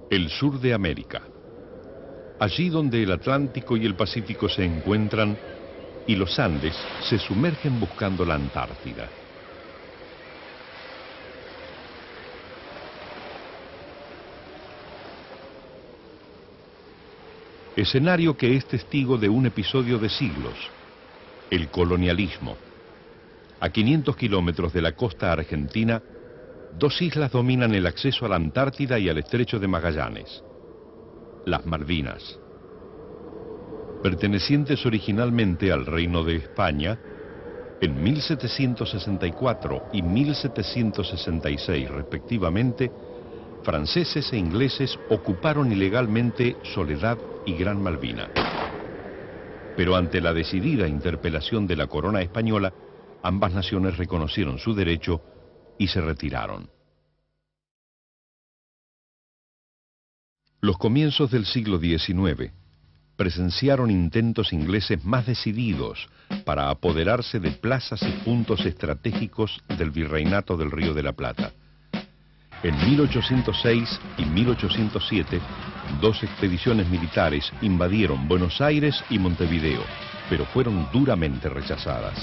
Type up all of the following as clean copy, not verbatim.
El sur de América. Allí donde el Atlántico y el Pacífico se encuentran y los Andes se sumergen buscando la Antártida. Escenario que es testigo de un episodio de siglos, el colonialismo. A 500 kilómetros de la costa argentina, dos islas dominan el acceso a la Antártida y al estrecho de Magallanes, las Malvinas. Pertenecientes originalmente al Reino de España, en 1764 y 1766 respectivamente, franceses e ingleses ocuparon ilegalmente Soledad y Gran Malvina. Pero ante la decidida interpelación de la corona española, ambas naciones reconocieron su derecho y se retiraron. Los comienzos del siglo XIX presenciaron intentos ingleses más decididos para apoderarse de plazas y puntos estratégicos del Virreinato del Río de la Plata. En 1806 y 1807, dos expediciones militares invadieron Buenos Aires y Montevideo, pero fueron duramente rechazadas.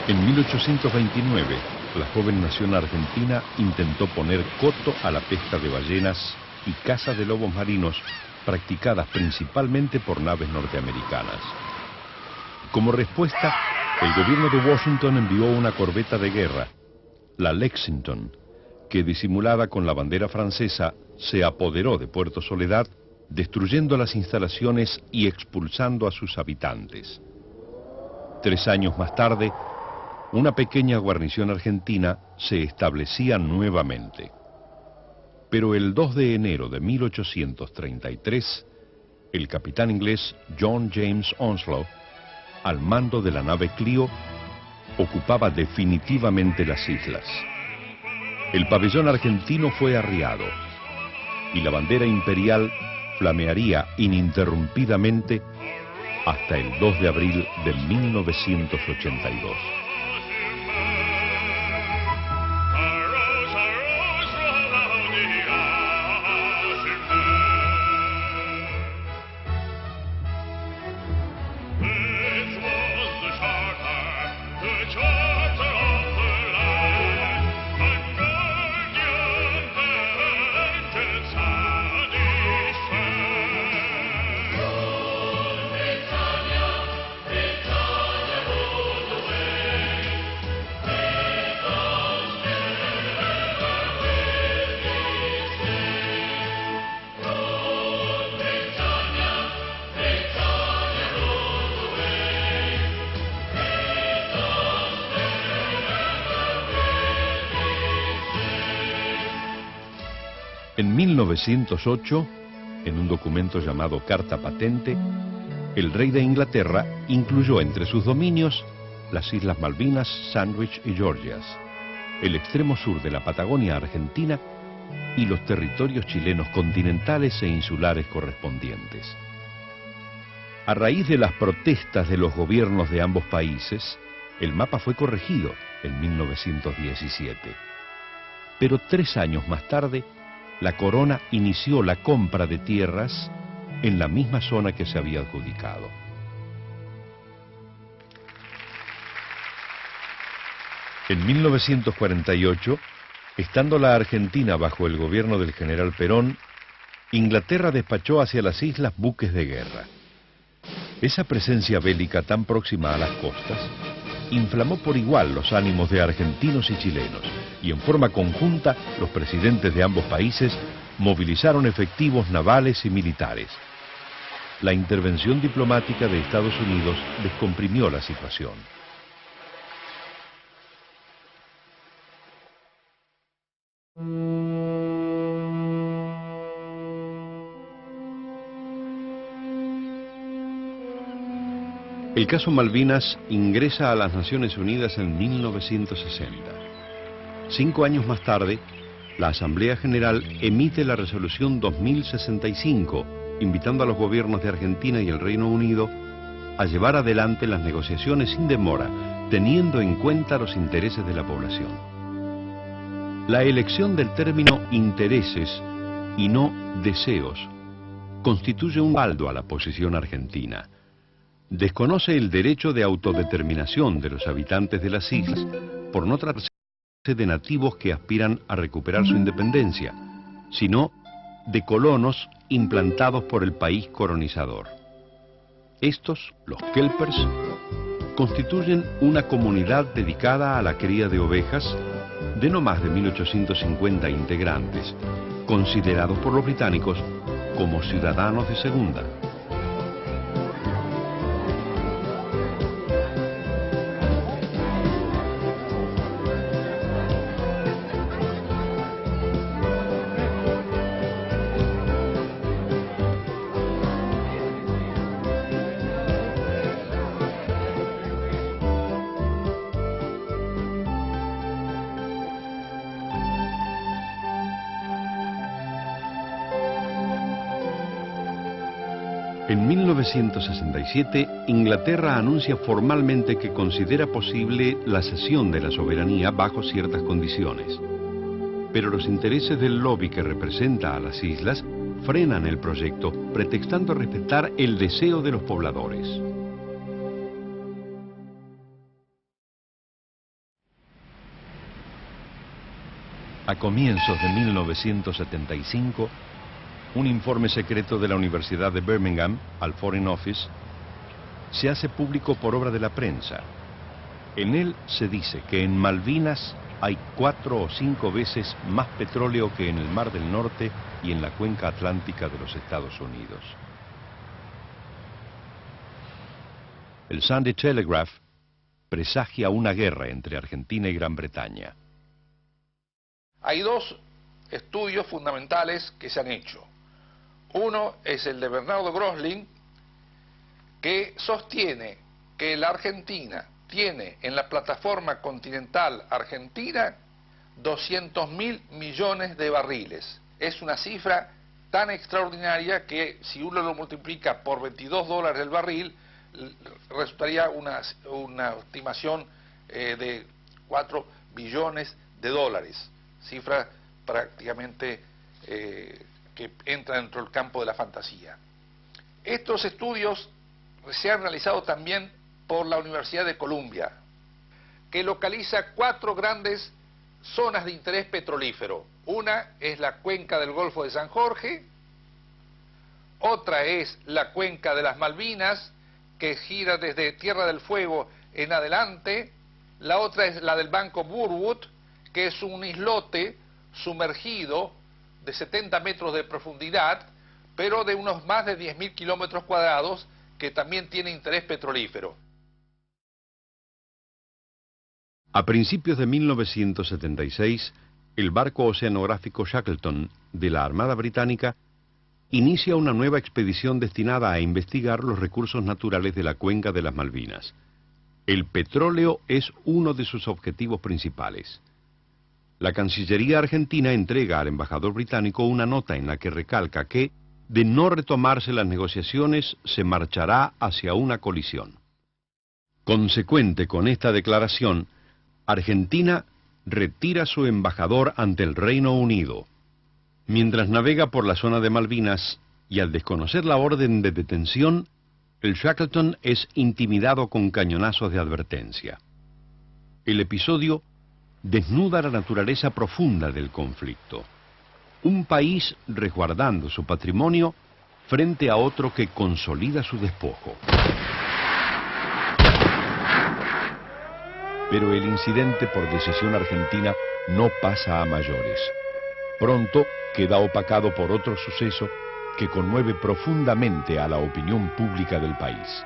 En 1829, la joven nación argentina intentó poner coto a la pesca de ballenas y caza de lobos marinos practicadas principalmente por naves norteamericanas. Como respuesta, el gobierno de Washington envió una corbeta de guerra, la Lexington, que disimulada con la bandera francesa se apoderó de Puerto Soledad, destruyendo las instalaciones y expulsando a sus habitantes. 3 años más tarde, una pequeña guarnición argentina se establecía nuevamente. Pero el 2 de enero de 1833, el capitán inglés John James Onslow, al mando de la nave Clio, ocupaba definitivamente las islas. El pabellón argentino fue arriado y la bandera imperial flamearía ininterrumpidamente hasta el 2 de abril de 1982. En 1908, en un documento llamado Carta Patente, el rey de Inglaterra incluyó entre sus dominios las Islas Malvinas, Sandwich y Georgias, el extremo sur de la Patagonia argentina y los territorios chilenos continentales e insulares correspondientes. A raíz de las protestas de los gobiernos de ambos países, el mapa fue corregido en 1917. Pero 3 años más tarde, la corona inició la compra de tierras en la misma zona que se había adjudicado. En 1948, estando la Argentina bajo el gobierno del general Perón, Inglaterra despachó hacia las islas buques de guerra. Esa presencia bélica tan próxima a las costas inflamó por igual los ánimos de argentinos y chilenos, y en forma conjunta los presidentes de ambos países movilizaron efectivos navales y militares. La intervención diplomática de Estados Unidos descomprimió la situación. El caso Malvinas ingresa a las Naciones Unidas en 1960. 5 años más tarde, la Asamblea General emite la resolución 2065, invitando a los gobiernos de Argentina y el Reino Unido a llevar adelante las negociaciones sin demora, teniendo en cuenta los intereses de la población. La elección del término intereses y no deseos constituye un baldo a la posición argentina. Desconoce el derecho de autodeterminación de los habitantes de las islas por no tratarse de nativos que aspiran a recuperar su independencia, sino de colonos implantados por el país colonizador. Estos, los kelpers, constituyen una comunidad dedicada a la cría de ovejas de no más de 1850 integrantes, considerados por los británicos como ciudadanos de segunda. En 1967, Inglaterra anuncia formalmente que considera posible la cesión de la soberanía bajo ciertas condiciones. Pero los intereses del lobby que representa a las islas frenan el proyecto, pretextando respetar el deseo de los pobladores. A comienzos de 1975, un informe secreto de la Universidad de Birmingham al Foreign Office se hace público por obra de la prensa. En él se dice que en Malvinas hay 4 o 5 veces más petróleo que en el Mar del Norte y en la cuenca atlántica de los Estados Unidos. El Sunday Telegraph presagia una guerra entre Argentina y Gran Bretaña. Hay 2 estudios fundamentales que se han hecho. Uno es el de Bernardo Grosling, que sostiene que la Argentina tiene en la plataforma continental argentina 200.000 millones de barriles. Es una cifra tan extraordinaria que si uno lo multiplica por $22 el barril, resultaría una estimación de 4 billones de dólares. Cifra prácticamente que entra dentro del campo de la fantasía. Estos estudios se han realizado también por la Universidad de Columbia, que localiza 4 grandes zonas de interés petrolífero. Una es la cuenca del Golfo de San Jorge, otra es la cuenca de las Malvinas, que gira desde Tierra del Fuego en adelante, la otra es la del Banco Burwood, que es un islote sumergido de 70 metros de profundidad, pero de unos más de 10.000 kilómetros cuadrados, que también tiene interés petrolífero. A principios de 1976, el barco oceanográfico Shackleton de la Armada Británica inicia una nueva expedición destinada a investigar los recursos naturales de la cuenca de las Malvinas. El petróleo es uno de sus objetivos principales. La Cancillería argentina entrega al embajador británico una nota en la que recalca que, de no retomarse las negociaciones, se marchará hacia una colisión. Consecuente con esta declaración, Argentina retira su embajador ante el Reino Unido. Mientras navega por la zona de Malvinas y al desconocer la orden de detención, el Shackleton es intimidado con cañonazos de advertencia. El episodio desnuda la naturaleza profunda del conflicto. Un país resguardando su patrimonio frente a otro que consolida su despojo. Pero el incidente por decisión argentina no pasa a mayores. Pronto queda opacado por otro suceso que conmueve profundamente a la opinión pública del país.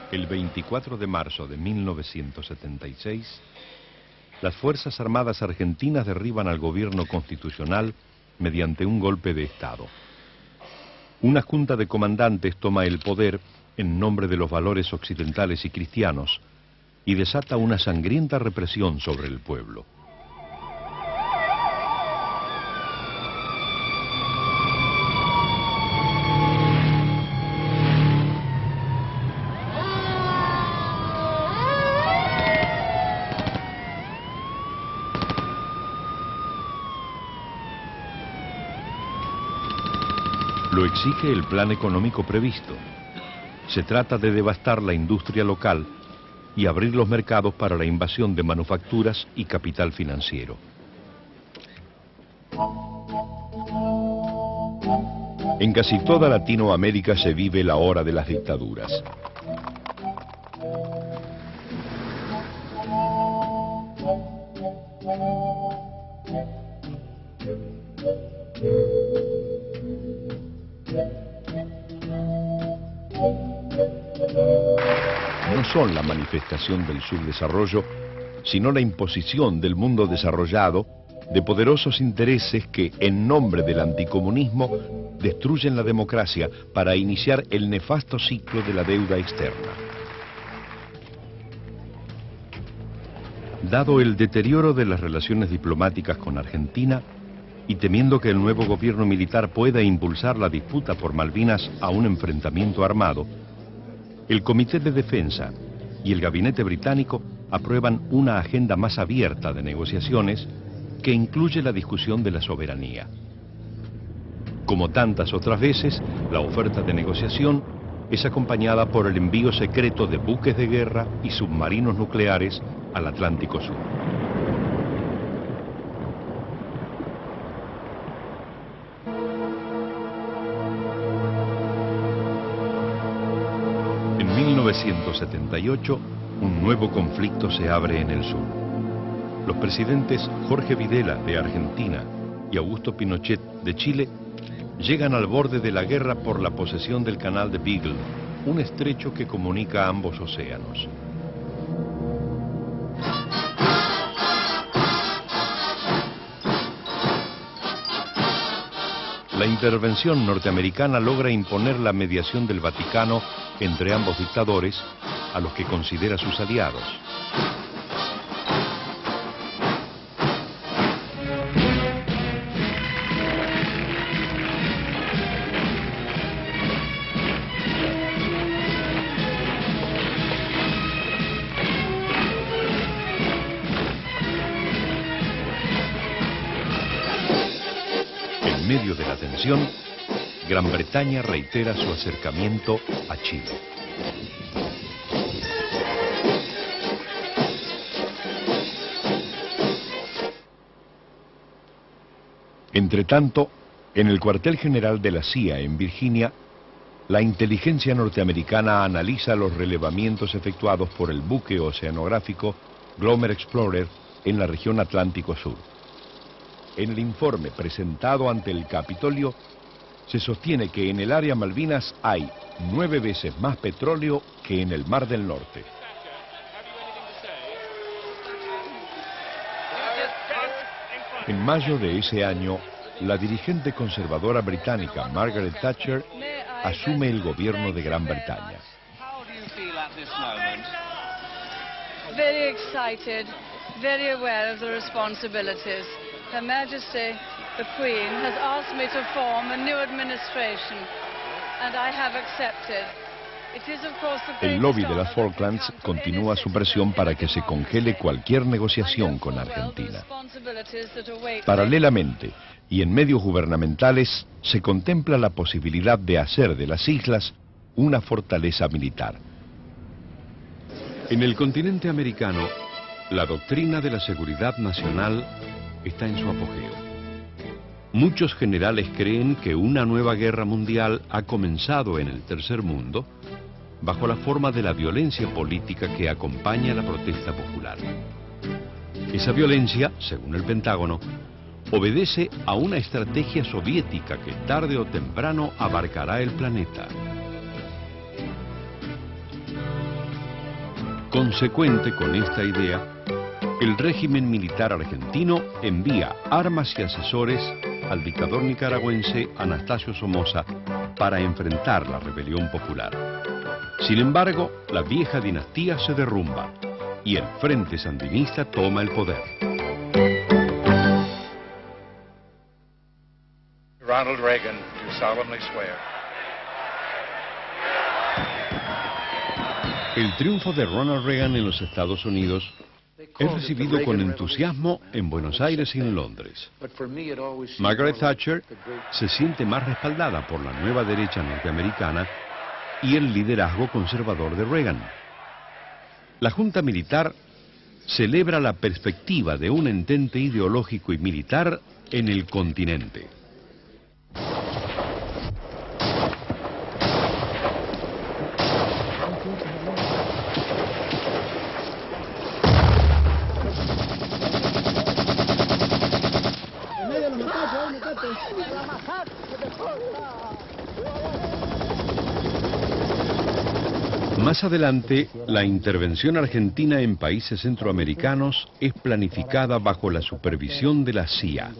El 24 de marzo de 1976, las Fuerzas Armadas argentinas derriban al gobierno constitucional mediante un golpe de Estado. una junta de comandantes toma el poder en nombre de los valores occidentales y cristianos y desata una sangrienta represión sobre el pueblo. Lo exige el plan económico previsto. Se trata de devastar la industria local y abrir los mercados para la invasión de manufacturas y capital financiero. En casi toda Latinoamérica se vive la hora de las dictaduras. No son la manifestación del subdesarrollo, sino la imposición del mundo desarrollado de poderosos intereses que, en nombre del anticomunismo, destruyen la democracia para iniciar el nefasto ciclo de la deuda externa. Dado el deterioro de las relaciones diplomáticas con Argentina, y temiendo que el nuevo gobierno militar pueda impulsar la disputa por Malvinas a un enfrentamiento armado, el Comité de Defensa y el Gabinete británico aprueban una agenda más abierta de negociaciones que incluye la discusión de la soberanía. Como tantas otras veces, la oferta de negociación es acompañada por el envío secreto de buques de guerra y submarinos nucleares al Atlántico Sur. En 1978, un nuevo conflicto se abre en el sur. Los presidentes Jorge Videla, de Argentina, y Augusto Pinochet, de Chile, llegan al borde de la guerra por la posesión del canal de Beagle, un estrecho que comunica ambos océanos. La intervención norteamericana logra imponer la mediación del Vaticano entre ambos dictadores, a los que considera sus aliados. En medio de la tensión, Gran Bretaña reitera su acercamiento a Chile. Entretanto, en el cuartel general de la CIA en Virginia, la inteligencia norteamericana analiza los relevamientos efectuados por el buque oceanográfico Glomar Explorer en la región Atlántico Sur. En el informe presentado ante el Capitolio, se sostiene que en el área Malvinas hay 9 veces más petróleo que en el Mar del Norte. En mayo de ese año, la dirigente conservadora británica Margaret Thatcher asume el gobierno de Gran Bretaña. Very excited, very aware of the responsibilities. Her Majesty, the Queen, has asked me to form a new administration, and I have accepted. El lobby de las Falklands continúa su presión para que se congele cualquier negociación con Argentina. Paralelamente, y en medios gubernamentales, se contempla la posibilidad de hacer de las islas una fortaleza militar. En el continente americano, la doctrina de la seguridad nacional está en su apogeo. Muchos generales creen que una nueva guerra mundial ha comenzado en el tercer mundo bajo la forma de la violencia política que acompaña la protesta popular. Esa violencia, según el Pentágono, obedece a una estrategia soviética que tarde o temprano abarcará el planeta. Consecuente con esta idea, el régimen militar argentino envía armas y asesores al dictador nicaragüense Anastasio Somoza para enfrentar la rebelión popular. Sin embargo, la vieja dinastía se derrumba y el Frente Sandinista toma el poder. Ronald Reagan, do solemnly swear. El triunfo de Ronald Reagan en los Estados Unidos es recibido con entusiasmo en Buenos Aires y en Londres. Margaret Thatcher se siente más respaldada por la nueva derecha norteamericana y el liderazgo conservador de Reagan. La Junta Militar celebra la perspectiva de un entente ideológico y militar en el continente. Más adelante, la intervención argentina en países centroamericanos es planificada bajo la supervisión de la CIA.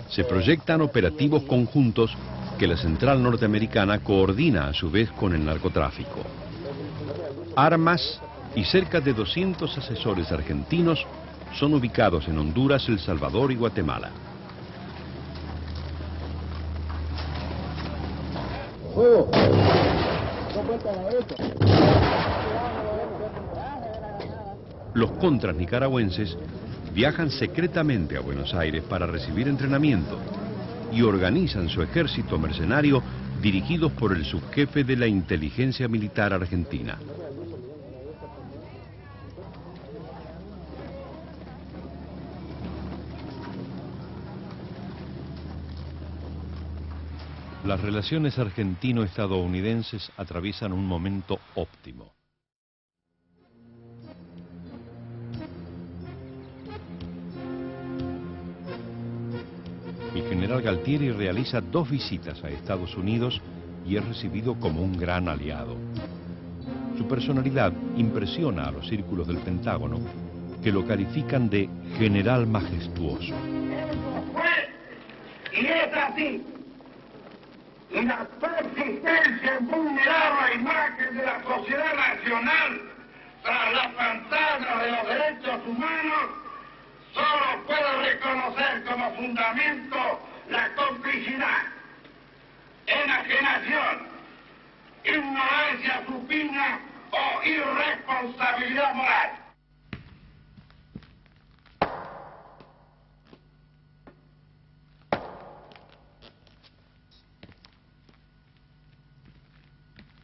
Se proyectan operativos conjuntos que la central norteamericana coordina a su vez con el narcotráfico. Armas y cerca de 200 asesores argentinos son ubicados en Honduras, El Salvador y Guatemala. Los contras nicaragüenses viajan secretamente a Buenos Aires para recibir entrenamiento y organizan su ejército mercenario dirigidos por el subjefe de la inteligencia militar argentina. Las relaciones argentino-estadounidenses atraviesan un momento óptimo. El general Galtieri realiza 2 visitas a Estados Unidos y es recibido como un gran aliado. Su personalidad impresiona a los círculos del Pentágono, que lo califican de general majestuoso. Eso fue y es así. Y la persistencia en vulnerar la imagen de la sociedad nacional tras la pantalla de los derechos humanos solo puede reconocer como fundamento la complicidad, enajenación, ignorancia supina o irresponsabilidad moral.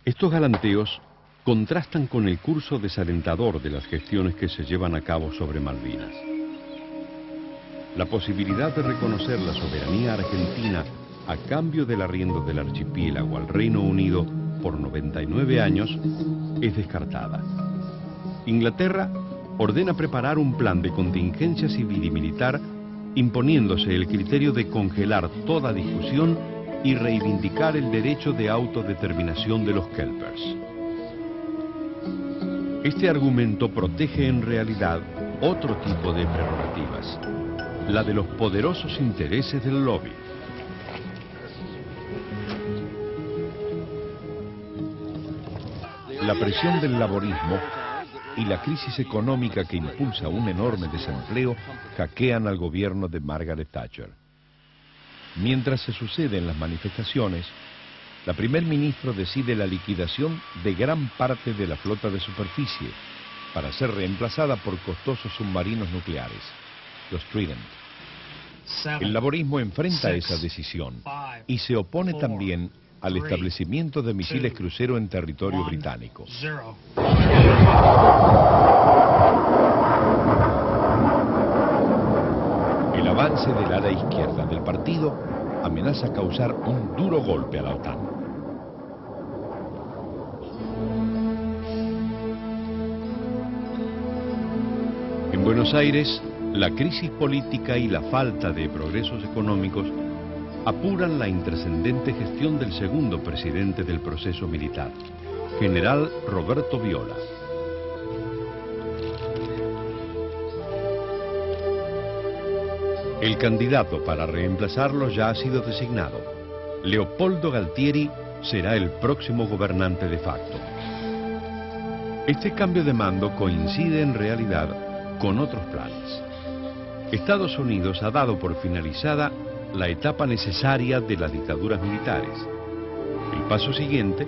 Estos galanteos contrastan con el curso desalentador de las gestiones que se llevan a cabo sobre Malvinas. La posibilidad de reconocer la soberanía argentina a cambio del arriendo del archipiélago al Reino Unido por 99 años es descartada. Inglaterra ordena preparar un plan de contingencia civil y militar, imponiéndose el criterio de congelar toda discusión y reivindicar el derecho de autodeterminación de los kelpers. Este argumento protege en realidad otro tipo de prerrogativas, la de los poderosos intereses del lobby. La presión del laborismo y la crisis económica que impulsa un enorme desempleo hackean al gobierno de Margaret Thatcher. Mientras se suceden las manifestaciones, la primer ministro decide la liquidación de gran parte de la flota de superficie para ser reemplazada por costosos submarinos nucleares, los Trident. El laborismo enfrenta esa decisión y se opone también al establecimiento de misiles crucero en territorio británico. El avance del ala izquierda del partido amenaza causar un duro golpe a la OTAN. En Buenos Aires, la crisis política y la falta de progresos económicos apuran la intrascendente gestión del segundo presidente del proceso militar, general Roberto Viola. El candidato para reemplazarlo ya ha sido designado. Leopoldo Galtieri será el próximo gobernante de facto. Este cambio de mando coincide en realidad con otros planes. Estados Unidos ha dado por finalizada la etapa necesaria de las dictaduras militares. El paso siguiente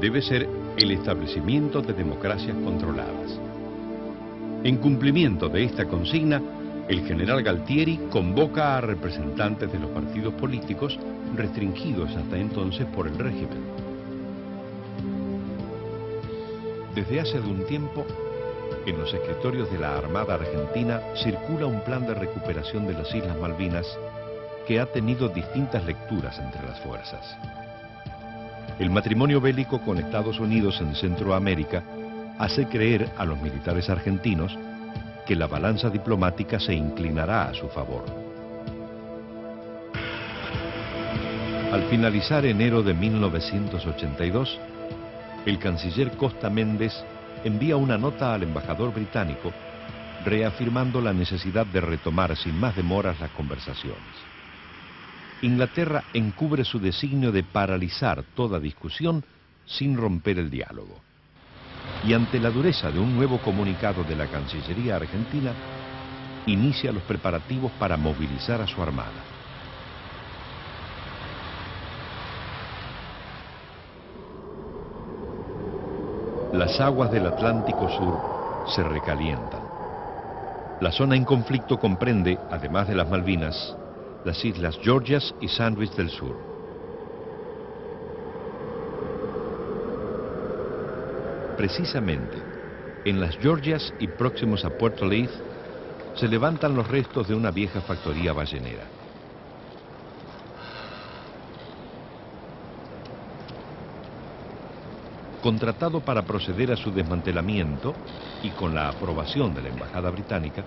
debe ser el establecimiento de democracias controladas. En cumplimiento de esta consigna, el general Galtieri convoca a representantes de los partidos políticos restringidos hasta entonces por el régimen. Desde hace un tiempo, en los escritorios de la Armada Argentina circula un plan de recuperación de las Islas Malvinas que ha tenido distintas lecturas entre las fuerzas. El matrimonio bélico con Estados Unidos en Centroamérica hace creer a los militares argentinos que la balanza diplomática se inclinará a su favor. Al finalizar enero de 1982, el canciller Costa Méndez envía una nota al embajador británico reafirmando la necesidad de retomar sin más demoras las conversaciones. Inglaterra encubre su designio de paralizar toda discusión sin romper el diálogo. Y ante la dureza de un nuevo comunicado de la Cancillería argentina, inicia los preparativos para movilizar a su armada. Las aguas del Atlántico Sur se recalientan. La zona en conflicto comprende, además de las Malvinas, las islas Georgias y Sandwich del Sur. Precisamente, en las Georgias y próximos a Puerto Leith, se levantan los restos de una vieja factoría ballenera. Contratado para proceder a su desmantelamiento y con la aprobación de la Embajada Británica,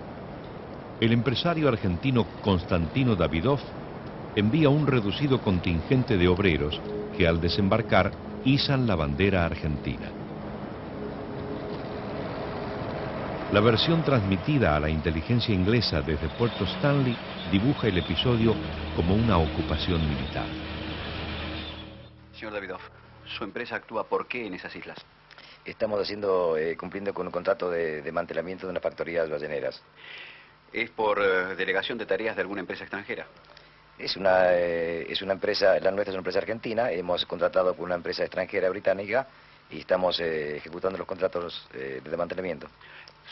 el empresario argentino Constantino Davidoff envía un reducido contingente de obreros que al desembarcar izan la bandera argentina. La versión transmitida a la inteligencia inglesa desde Puerto Stanley dibuja el episodio como una ocupación militar. Señor Davidoff, ¿su empresa actúa por qué en esas islas? Estamos cumpliendo con un contrato de desmantelamiento de unas factorías balleneras. ¿Es por delegación de tareas de alguna empresa extranjera? Es una empresa, la nuestra es una empresa argentina, hemos contratado con una empresa extranjera británica y estamos ejecutando los contratos de desmantelamiento.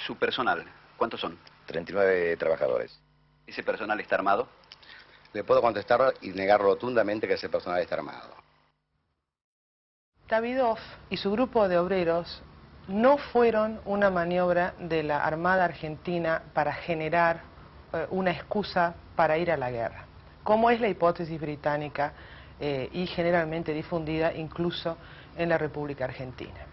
¿Su personal, cuántos son? 39 trabajadores. ¿Ese personal está armado? Le puedo contestar y negar rotundamente que ese personal está armado. Davidoff y su grupo de obreros no fueron una maniobra de la Armada Argentina para generar una excusa para ir a la guerra, como es la hipótesis británica y generalmente difundida incluso en la República Argentina.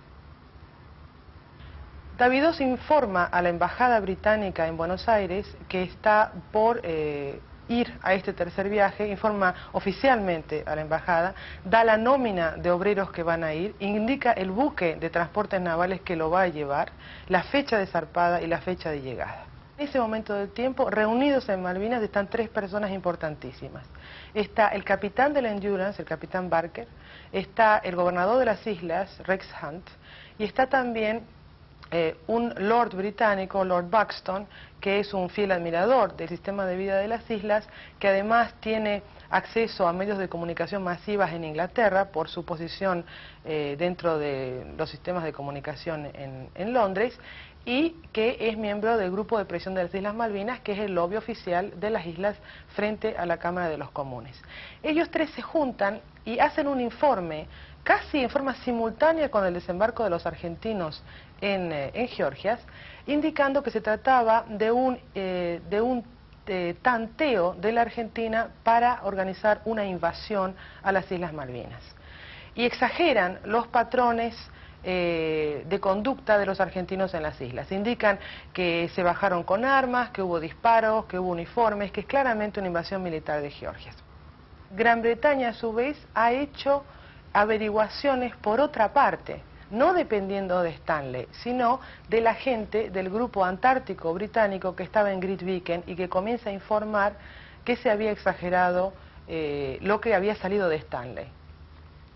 Davidoff informa a la Embajada Británica en Buenos Aires que está por ir a este tercer viaje, informa oficialmente a la embajada, da la nómina de obreros que van a ir, indica el buque de transportes navales que lo va a llevar, la fecha de zarpada y la fecha de llegada. En ese momento del tiempo, reunidos en Malvinas, están tres personas importantísimas. Está el capitán del Endurance, el capitán Barker, está el gobernador de las islas, Rex Hunt, y está también un lord británico, Lord Buxton, que es un fiel admirador del sistema de vida de las islas, que además tiene acceso a medios de comunicación masivas en Inglaterra por su posición dentro de los sistemas de comunicación en Londres, y que es miembro del grupo de presión de las Islas Malvinas, que es el lobby oficial de las islas frente a la Cámara de los Comunes. Ellos tres se juntan y hacen un informe casi en forma simultánea con el desembarco de los argentinos en Georgias, indicando que se trataba de un tanteo de la Argentina para organizar una invasión a las Islas Malvinas. Y exageran los patrones de conducta de los argentinos en las islas. Indican que se bajaron con armas, que hubo disparos, que hubo uniformes, que es claramente una invasión militar de Georgia. Gran Bretaña, a su vez, ha hecho averiguaciones por otra parte, no dependiendo de Stanley, sino de la gente del grupo antártico británico que estaba en Grytviken y que comienza a informar que se había exagerado lo que había salido de Stanley.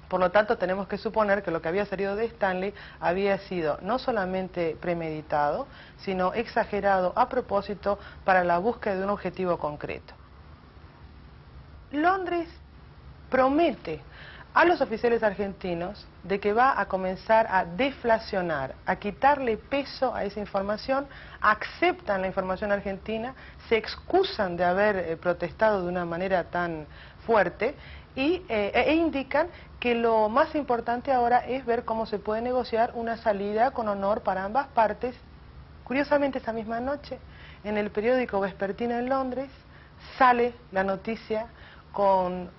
Por lo tanto, tenemos que suponer que lo que había salido de Stanley había sido no solamente premeditado, sino exagerado a propósito para la búsqueda de un objetivo concreto. Londres promete a los oficiales argentinos de que va a comenzar a deflacionar, a quitarle peso a esa información, aceptan la información argentina, se excusan de haber protestado de una manera tan fuerte e indican que lo más importante ahora es ver cómo se puede negociar una salida con honor para ambas partes. Curiosamente, esa misma noche, en el periódico vespertino en Londres, sale la noticia con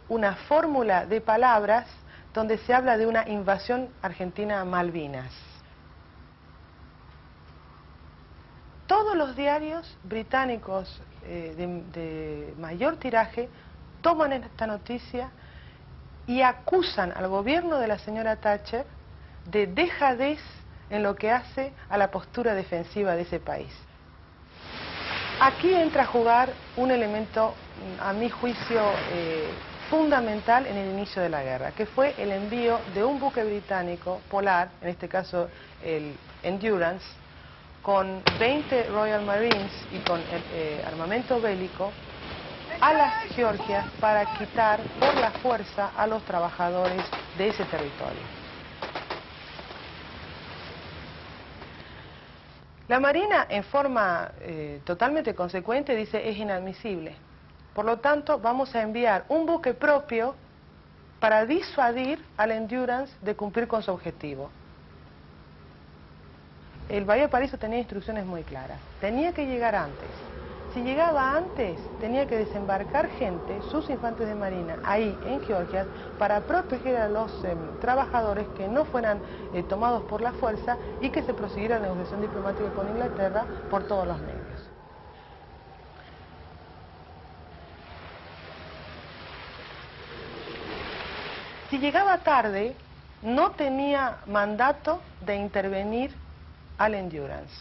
una fórmula de palabras donde se habla de una invasión argentina a Malvinas. Todos los diarios británicos de mayor tiraje toman esta noticia y acusan al gobierno de la señora Thatcher de dejadez en lo que hace a la postura defensiva de ese país. Aquí entra a jugar un elemento, a mi juicio, fundamental en el inicio de la guerra, que fue el envío de un buque británico polar, en este caso el Endurance, con 20 Royal Marines y con armamento bélico, a las Georgias para quitar por la fuerza a los trabajadores de ese territorio. La Marina, en forma totalmente consecuente, dice es inadmisible. Por lo tanto, vamos a enviar un buque propio para disuadir al Endurance de cumplir con su objetivo. El Bahía de Paraíso tenía instrucciones muy claras. Tenía que llegar antes. Si llegaba antes, tenía que desembarcar gente, sus infantes de marina, ahí en Georgia, para proteger a los trabajadores que no fueran tomados por la fuerza y que se prosiguiera la negociación diplomática con Inglaterra por todos los medios. Si llegaba tarde, no tenía mandato de intervenir al Endurance.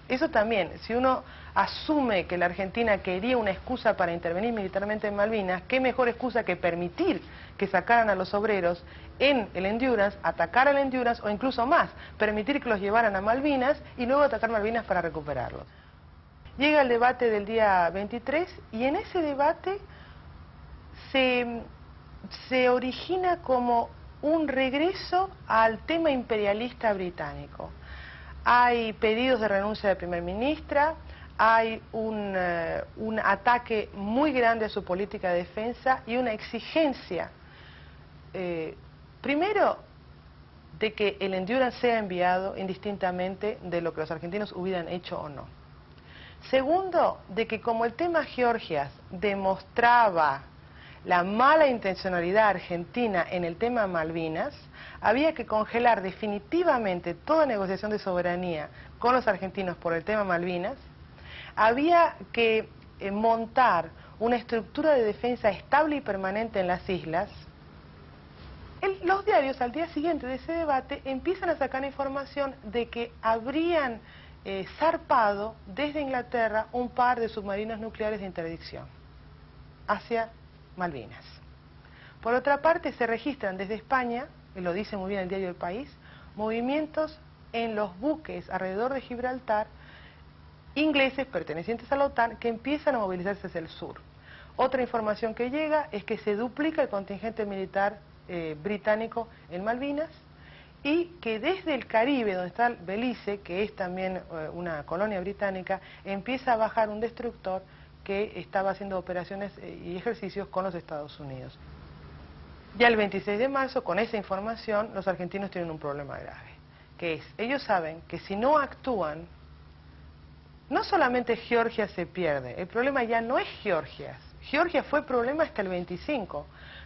Eso también, si uno asume que la Argentina quería una excusa para intervenir militarmente en Malvinas, qué mejor excusa que permitir que sacaran a los obreros en el Endurance, atacar al Endurance o incluso más, permitir que los llevaran a Malvinas y luego atacar Malvinas para recuperarlos. Llega el debate del día 23 y en ese debate se origina como un regreso al tema imperialista británico. Hay pedidos de renuncia de primer ministra, hay un ataque muy grande a su política de defensa y una exigencia, primero, de que el Endurance sea enviado indistintamente de lo que los argentinos hubieran hecho o no. Segundo, de que como el tema Georgias demostraba la mala intencionalidad argentina en el tema Malvinas, había que congelar definitivamente toda negociación de soberanía con los argentinos por el tema Malvinas, había que montar una estructura de defensa estable y permanente en las islas. Los diarios al día siguiente de ese debate empiezan a sacar información de que habrían zarpado desde Inglaterra un par de submarinos nucleares de interdicción hacia Malvinas. Por otra parte, se registran desde España, y lo dice muy bien el diario El País, movimientos en los buques alrededor de Gibraltar, ingleses pertenecientes a la OTAN, que empiezan a movilizarse hacia el sur. Otra información que llega es que se duplica el contingente militar británico en Malvinas y que desde el Caribe, donde está Belice, que es también una colonia británica, empieza a bajar un destructor que estaba haciendo operaciones y ejercicios con los Estados Unidos. Ya el 26 de marzo, con esa información, los argentinos tienen un problema grave, que es, ellos saben que si no actúan, no solamente Georgia se pierde, el problema ya no es Georgia. Georgia fue problema hasta el 25,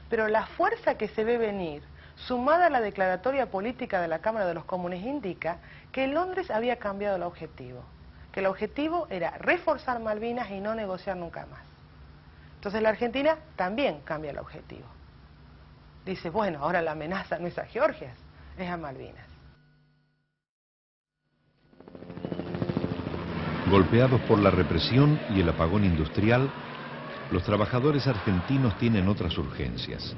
pero la fuerza que se ve venir, sumada a la declaratoria política de la Cámara de los Comunes, indica que Londres había cambiado el objetivo. Que el objetivo era reforzar Malvinas y no negociar nunca más. Entonces la Argentina también cambia el objetivo. Dice, bueno, ahora la amenaza no es a Georgia, es a Malvinas. Golpeados por la represión y el apagón industrial, los trabajadores argentinos tienen otras urgencias.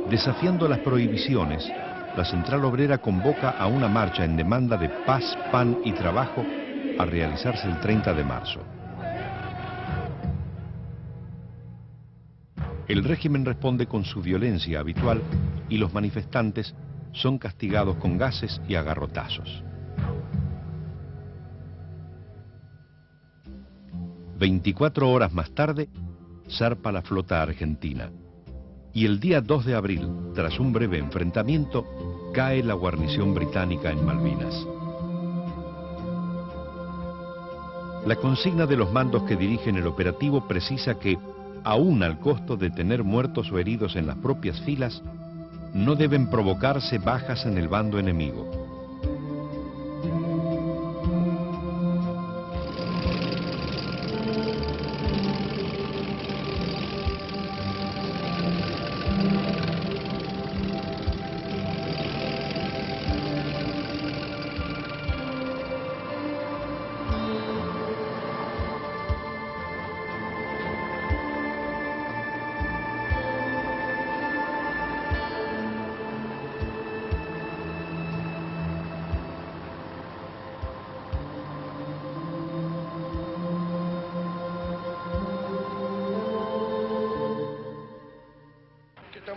Desafiando las prohibiciones, la Central Obrera convoca a una marcha en demanda de paz, pan y trabajo a realizarse el 30 de marzo. El régimen responde con su violencia habitual y los manifestantes son castigados con gases y a garrotazos. 24 horas más tarde, zarpa la flota argentina. Y el día 2 de abril, tras un breve enfrentamiento, cae la guarnición británica en Malvinas. La consigna de los mandos que dirigen el operativo precisa que, aún al costo de tener muertos o heridos en las propias filas, no deben provocarse bajas en el bando enemigo.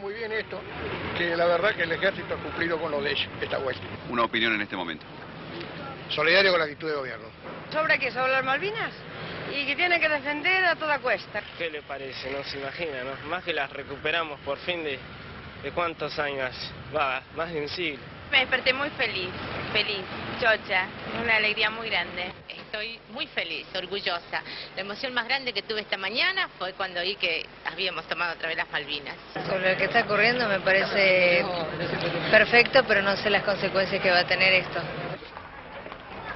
Muy bien esto, que la verdad que el ejército ha cumplido con lo de ellos esta vuelta. Una opinión en este momento. Solidario con la actitud de gobierno. ¿Sobre qué? ¿Sobre las Malvinas? Y que tiene que defender a toda cuesta. ¿Qué le parece? No se imagina, ¿no? Más que las recuperamos por fin de cuántos años, va, más de un siglo. Me desperté muy feliz, chocha, una alegría muy grande. Estoy muy feliz, orgullosa. La emoción más grande que tuve esta mañana fue cuando vi que habíamos tomado otra vez las Malvinas. Sobre lo que está ocurriendo me parece perfecto, pero no sé las consecuencias que va a tener esto.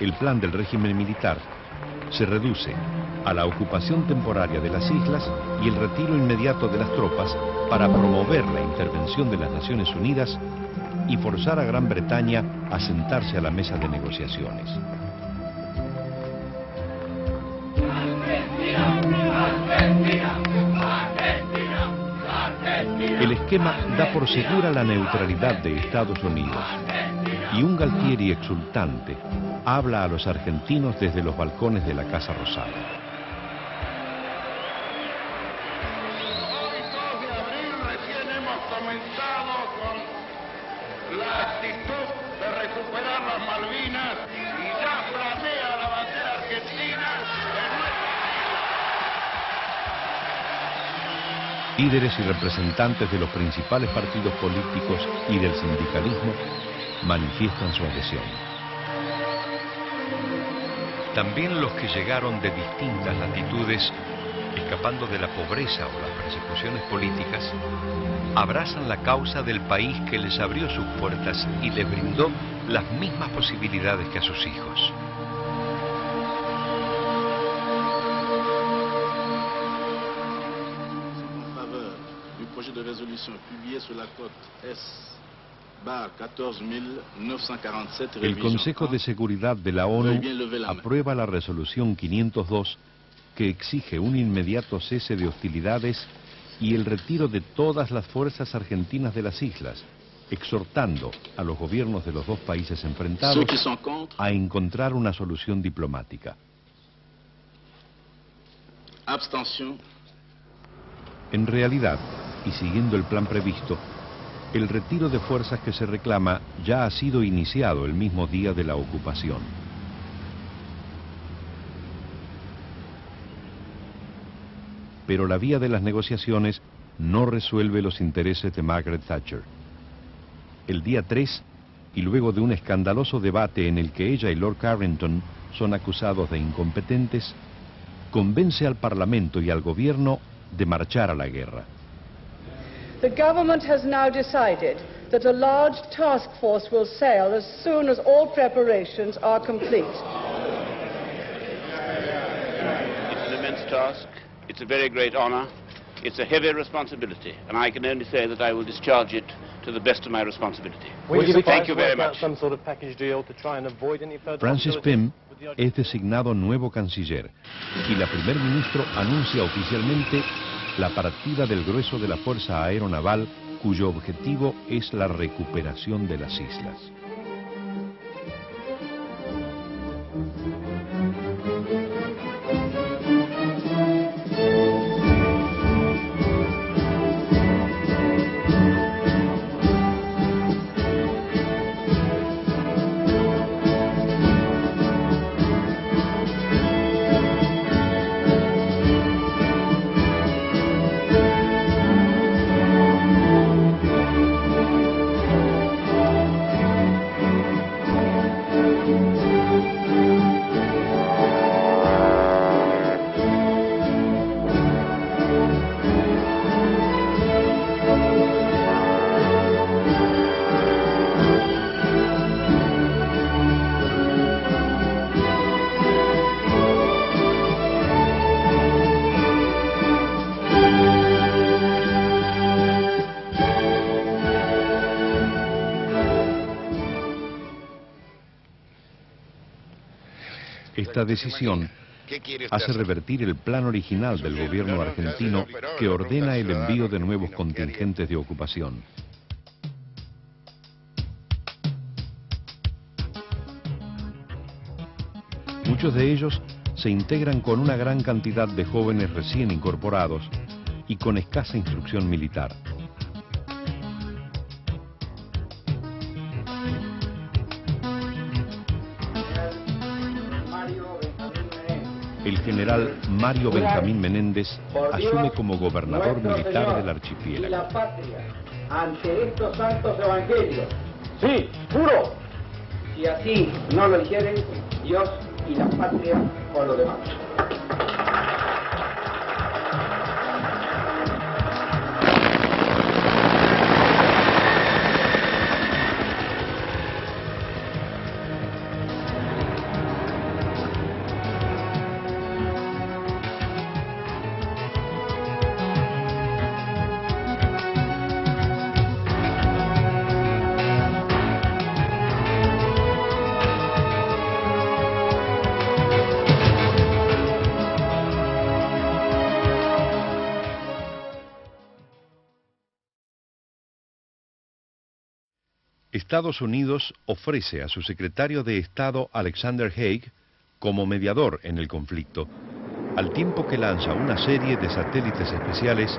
El plan del régimen militar se reduce a la ocupación temporaria de las islas y el retiro inmediato de las tropas para promover la intervención de las Naciones Unidas y forzar a Gran Bretaña a sentarse a la mesa de negociaciones. El esquema da por segura la neutralidad de Estados Unidos y un Galtieri exultante habla a los argentinos desde los balcones de la Casa Rosada. La actitud de recuperar las Malvinas y ya flamea la bandera argentina. Líderes y representantes de los principales partidos políticos y del sindicalismo manifiestan su adhesión. También los que llegaron de distintas latitudes, escapando de la pobreza o las persecuciones políticas, abrazan la causa del país que les abrió sus puertas y les brindó las mismas posibilidades que a sus hijos. En faveur du projet de résolution publié sur la cote S/14947. El Consejo de Seguridad de la ONU aprueba la resolución 502 que exige un inmediato cese de hostilidades y el retiro de todas las fuerzas argentinas de las islas, exhortando a los gobiernos de los dos países enfrentados a encontrar una solución diplomática. Abstención. En realidad, y siguiendo el plan previsto, el retiro de fuerzas que se reclama ya ha sido iniciado el mismo día de la ocupación. Pero la vía de las negociaciones no resuelve los intereses de Margaret Thatcher. El día 3, y luego de un escandaloso debate en el que ella y Lord Carrington son acusados de incompetentes, convence al Parlamento y al gobierno de marchar a la guerra. The government has now decided that a large task force will sail as soon as all preparations are complete. It's an immense task. It's a very great honor. It's a heavy responsibility, and I can only say that I will discharge it to the best of my responsibility. Thank you very much. Francis Pym es designado nuevo canciller y la primer ministro anuncia oficialmente la partida del grueso de la Fuerza Aeronaval, cuyo objetivo es la recuperación de las islas. Esta decisión hace revertir el plan original del gobierno argentino que ordena el envío de nuevos contingentes de ocupación. Muchos de ellos se integran con una gran cantidad de jóvenes recién incorporados y con escasa instrucción militar. El general Mario Benjamín Menéndez asume como gobernador militar del archipiélago. La patria ante estos santos evangelios. Sí, juro. Si así no lo hicieren, Dios y la patria por lo demás. Estados Unidos ofrece a su secretario de Estado Alexander Haig como mediador en el conflicto, al tiempo que lanza una serie de satélites especiales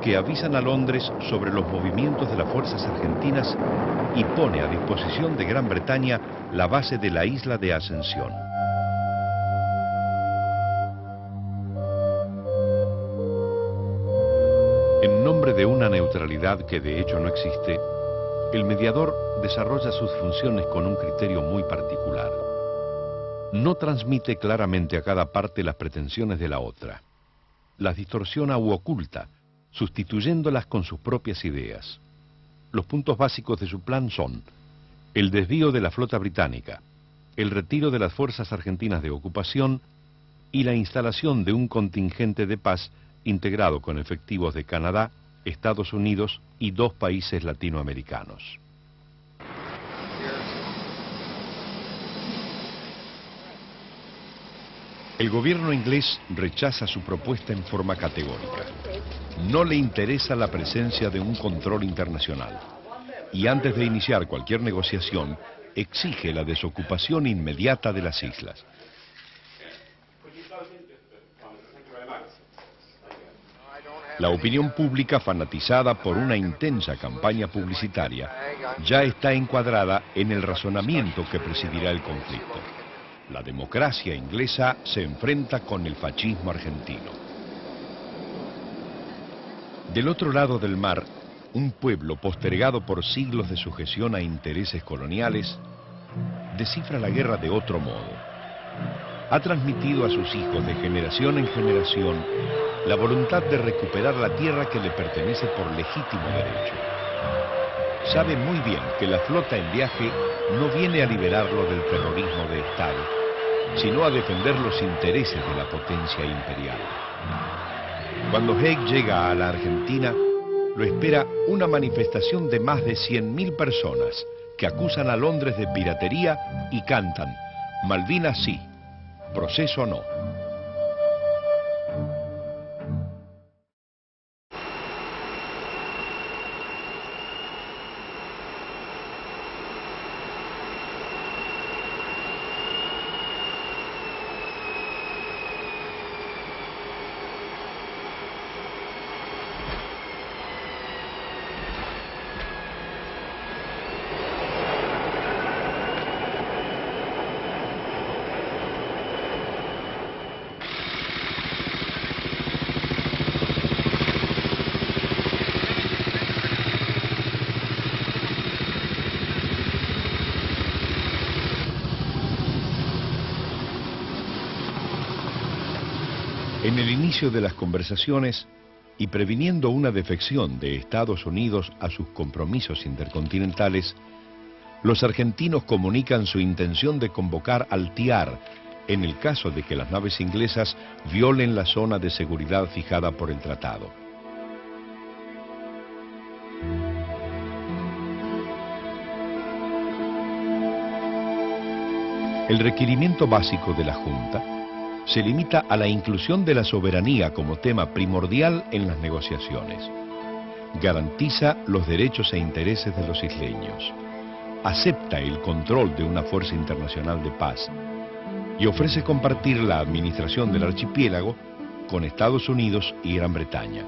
que avisan a Londres sobre los movimientos de las fuerzas argentinas y pone a disposición de Gran Bretaña la base de la isla de Ascensión. En nombre de una neutralidad que de hecho no existe, el mediador desarrolla sus funciones con un criterio muy particular. No transmite claramente a cada parte las pretensiones de la otra. Las distorsiona u oculta, sustituyéndolas con sus propias ideas. Los puntos básicos de su plan son el desvío de la flota británica, el retiro de las fuerzas argentinas de ocupación y la instalación de un contingente de paz integrado con efectivos de Canadá, Estados Unidos y 2 países latinoamericanos. El gobierno inglés rechaza su propuesta en forma categórica. No le interesa la presencia de un control internacional y antes de iniciar cualquier negociación exige la desocupación inmediata de las islas. La opinión pública, fanatizada por una intensa campaña publicitaria, ya está encuadrada en el razonamiento que presidirá el conflicto. La democracia inglesa se enfrenta con el fascismo argentino. Del otro lado del mar, un pueblo postergado por siglos de sujeción a intereses coloniales, descifra la guerra de otro modo. Ha transmitido a sus hijos de generación en generación la voluntad de recuperar la tierra que le pertenece por legítimo derecho. Sabe muy bien que la flota en viaje no viene a liberarlo del terrorismo de Estado, sino a defender los intereses de la potencia imperial. Cuando Haig llega a la Argentina, lo espera una manifestación de más de 100.000 personas que acusan a Londres de piratería y cantan Malvinas sí, proceso no. En el inicio de las conversaciones, y previniendo una defección de Estados Unidos a sus compromisos intercontinentales, los argentinos comunican su intención de convocar al TIAR en el caso de que las naves inglesas violen la zona de seguridad fijada por el tratado. El requerimiento básico de la Junta se limita a la inclusión de la soberanía como tema primordial en las negociaciones. Garantiza los derechos e intereses de los isleños. Acepta el control de una fuerza internacional de paz y ofrece compartir la administración del archipiélago con Estados Unidos y Gran Bretaña.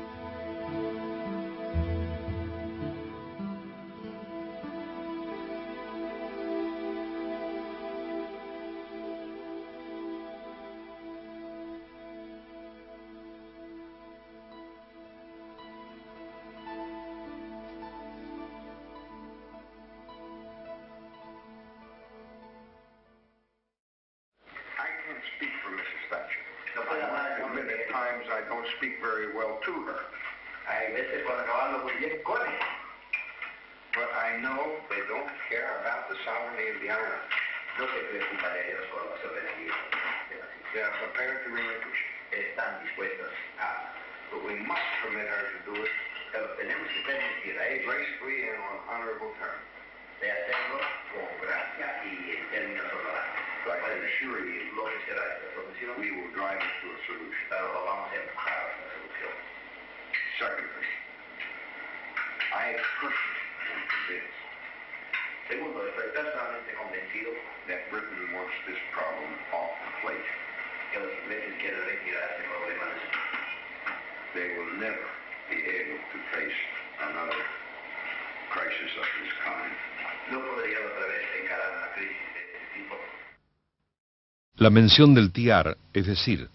La mención del TIAR, es decir,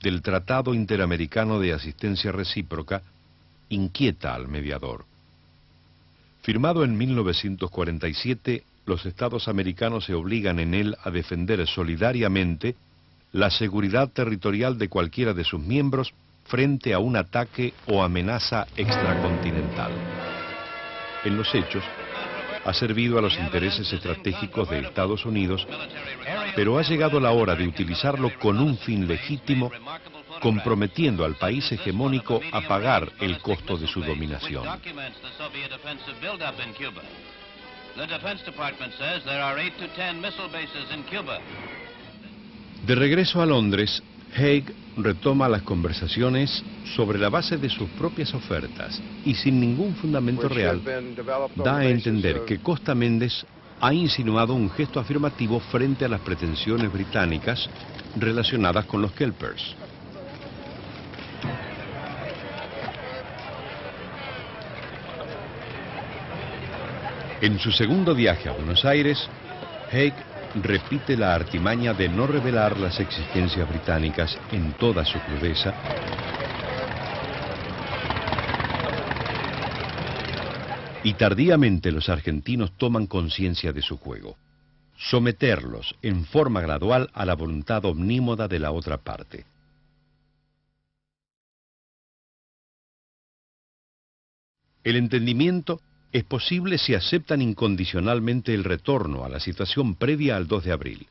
del Tratado Interamericano de Asistencia Recíproca, inquieta al mediador. Firmado en 1947, los Estados americanos se obligan en él a defender solidariamente la seguridad territorial de cualquiera de sus miembros frente a un ataque o amenaza extracontinental. En los hechos, ha servido a los intereses estratégicos de Estados Unidos, pero ha llegado la hora de utilizarlo con un fin legítimo, comprometiendo al país hegemónico a pagar el costo de su dominación. De regreso a Londres, Haig retoma las conversaciones sobre la base de sus propias ofertas y sin ningún fundamento real da a entender que Costa Méndez ha insinuado un gesto afirmativo frente a las pretensiones británicas relacionadas con los Kelpers. En su segundo viaje a Buenos Aires, Haig repite la artimaña de no revelar las exigencias británicas en toda su crudeza y tardíamente los argentinos toman conciencia de su juego. Someterlos en forma gradual a la voluntad omnímoda de la otra parte. El entendimiento es posible si aceptan incondicionalmente el retorno a la situación previa al 2 de abril.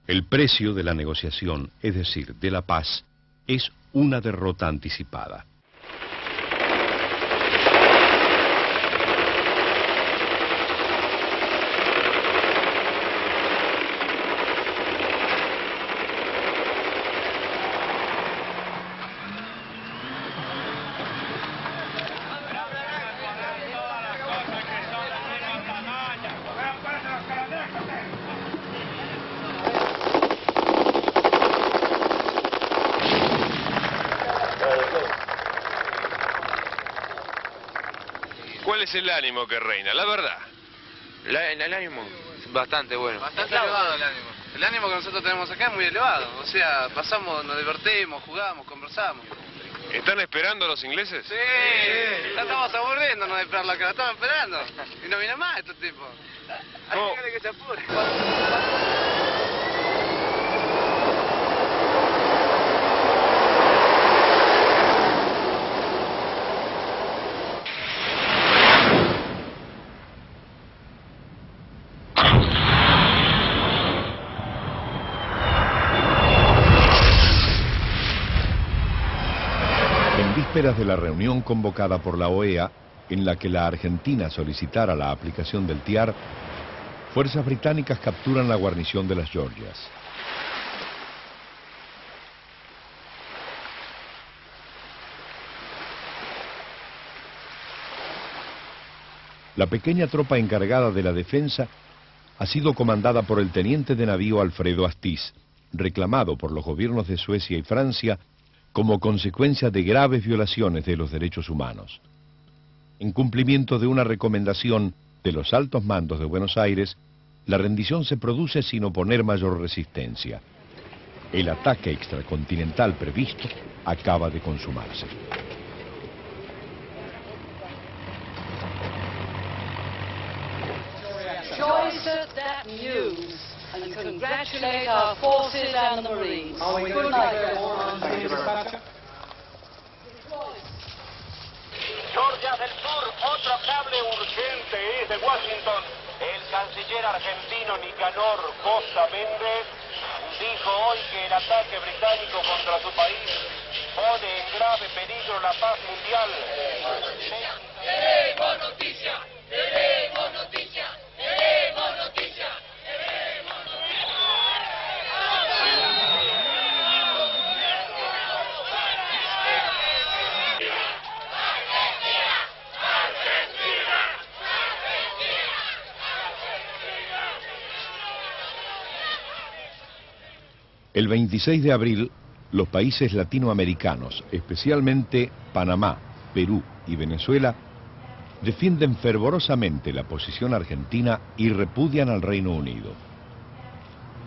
El precio de la negociación, es decir, de la paz, es una derrota anticipada. es el ánimo que reina? La verdad. El ánimo es bastante bueno. Bastante elevado el ánimo. El ánimo que nosotros tenemos acá es muy elevado. O sea, pasamos, nos divertimos, jugamos, conversamos. ¿Están esperando a los ingleses? Sí, ya estamos aburriéndonos de esperarlo acá, lo estamos esperando. Y no viene más estos tipos. Hay que se apure. De la reunión convocada por la OEA, en la que la Argentina solicitara la aplicación del TIAR, fuerzas británicas capturan la guarnición de las Georgias. La pequeña tropa encargada de la defensa ha sido comandada por el teniente de navío Alfredo Astiz, reclamado por los gobiernos de Suecia y Francia como consecuencia de graves violaciones de los derechos humanos. En cumplimiento de una recomendación de los altos mandos de Buenos Aires, la rendición se produce sin oponer mayor resistencia. El ataque extracontinental previsto acaba de consumarse. Rejoice at that news and congratulate our forces and the Marines. Good night, everyone. Thank you very much. Georgia del Sur, otro cable urgente es de Washington. El canciller argentino Nicanor Costa Méndez dijo hoy que el ataque británico contra su país pone en grave peligro la paz mundial. ¡Tenemos noticia! ¡Tenemos noticia! ¡Tenemos noticia! ¡Tenemos noticia! El 26 de abril, los países latinoamericanos, especialmente Panamá, Perú y Venezuela, defienden fervorosamente la posición argentina y repudian al Reino Unido.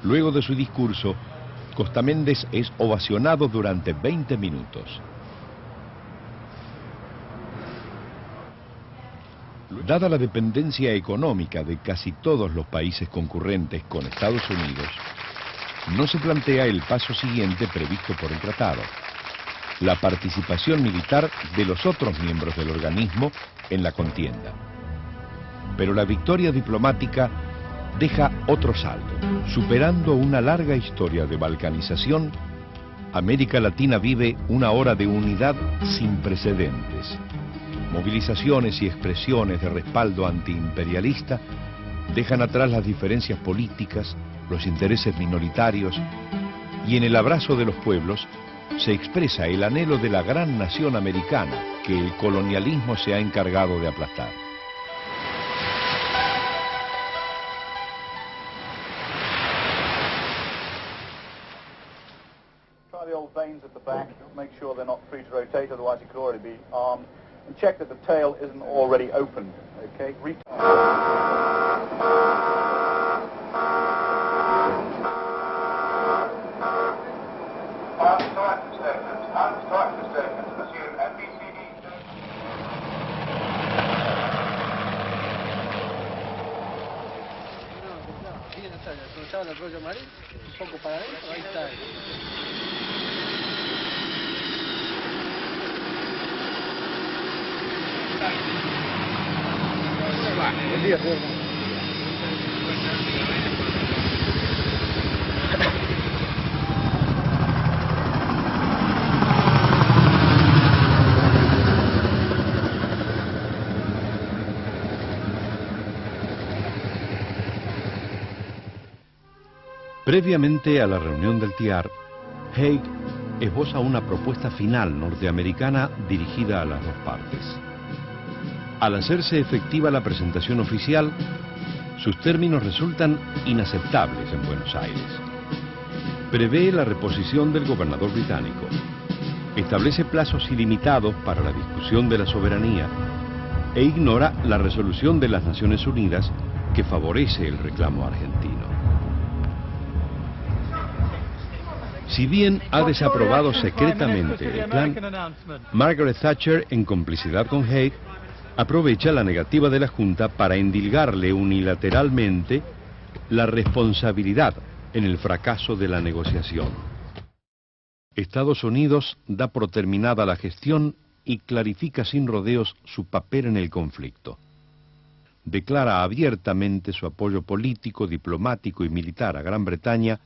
Luego de su discurso, Costa Méndez es ovacionado durante 20 minutos. Dada la dependencia económica de casi todos los países concurrentes con Estados Unidos, no se plantea el paso siguiente previsto por el tratado: la participación militar de los otros miembros del organismo en la contienda. Pero la victoria diplomática deja otro saldo. Superando una larga historia de balcanización, América Latina vive una hora de unidad sin precedentes. Movilizaciones y expresiones de respaldo antiimperialista dejan atrás las diferencias políticas, los intereses minoritarios, y en el abrazo de los pueblos se expresa el anhelo de la gran nación americana que el colonialismo se ha encargado de aplastar. Try the old vanes at the back, make sure they're not free to rotate, otherwise it could already be armed, and check that the tail isn't already open, okay? El rollo marino, un poco para adentro, ahí está. Buen día, señor. Previamente a la reunión del TIAR, Haig esboza una propuesta final norteamericana dirigida a las dos partes. Al hacerse efectiva la presentación oficial, sus términos resultan inaceptables en Buenos Aires. Prevé la reposición del gobernador británico, establece plazos ilimitados para la discusión de la soberanía e ignora la resolución de las Naciones Unidas que favorece el reclamo argentino. Si bien ha desaprobado secretamente el plan, Margaret Thatcher, en complicidad con Haig, aprovecha la negativa de la Junta para endilgarle unilateralmente la responsabilidad en el fracaso de la negociación. Estados Unidos da por terminada la gestión y clarifica sin rodeos su papel en el conflicto. Declara abiertamente su apoyo político, diplomático y militar a Gran Bretaña,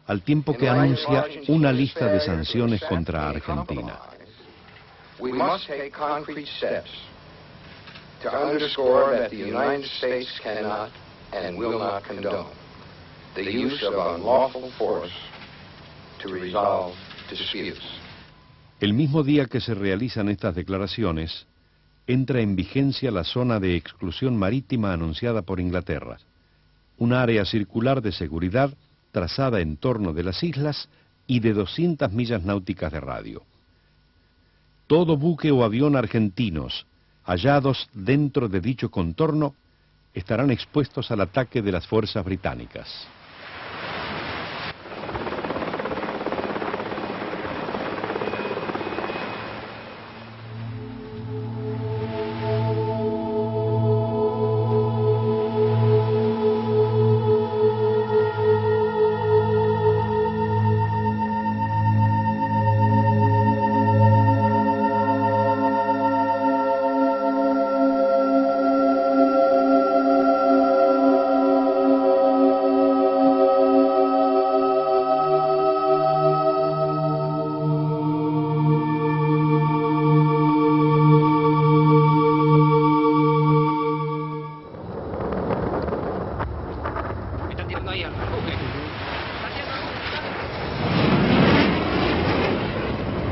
al tiempo que anuncia una lista de sanciones contra Argentina. We must take concrete steps to underscore that the United States cannot and will not condone the use of unlawful force to resolve disputes. El mismo día que se realizan estas declaraciones, entra en vigencia la zona de exclusión marítima anunciada por Inglaterra, un área circular de seguridad trazada en torno de las islas y de 200 millas náuticas de radio. Todo buque o avión argentinos hallados dentro de dicho contorno estarán expuestos al ataque de las fuerzas británicas.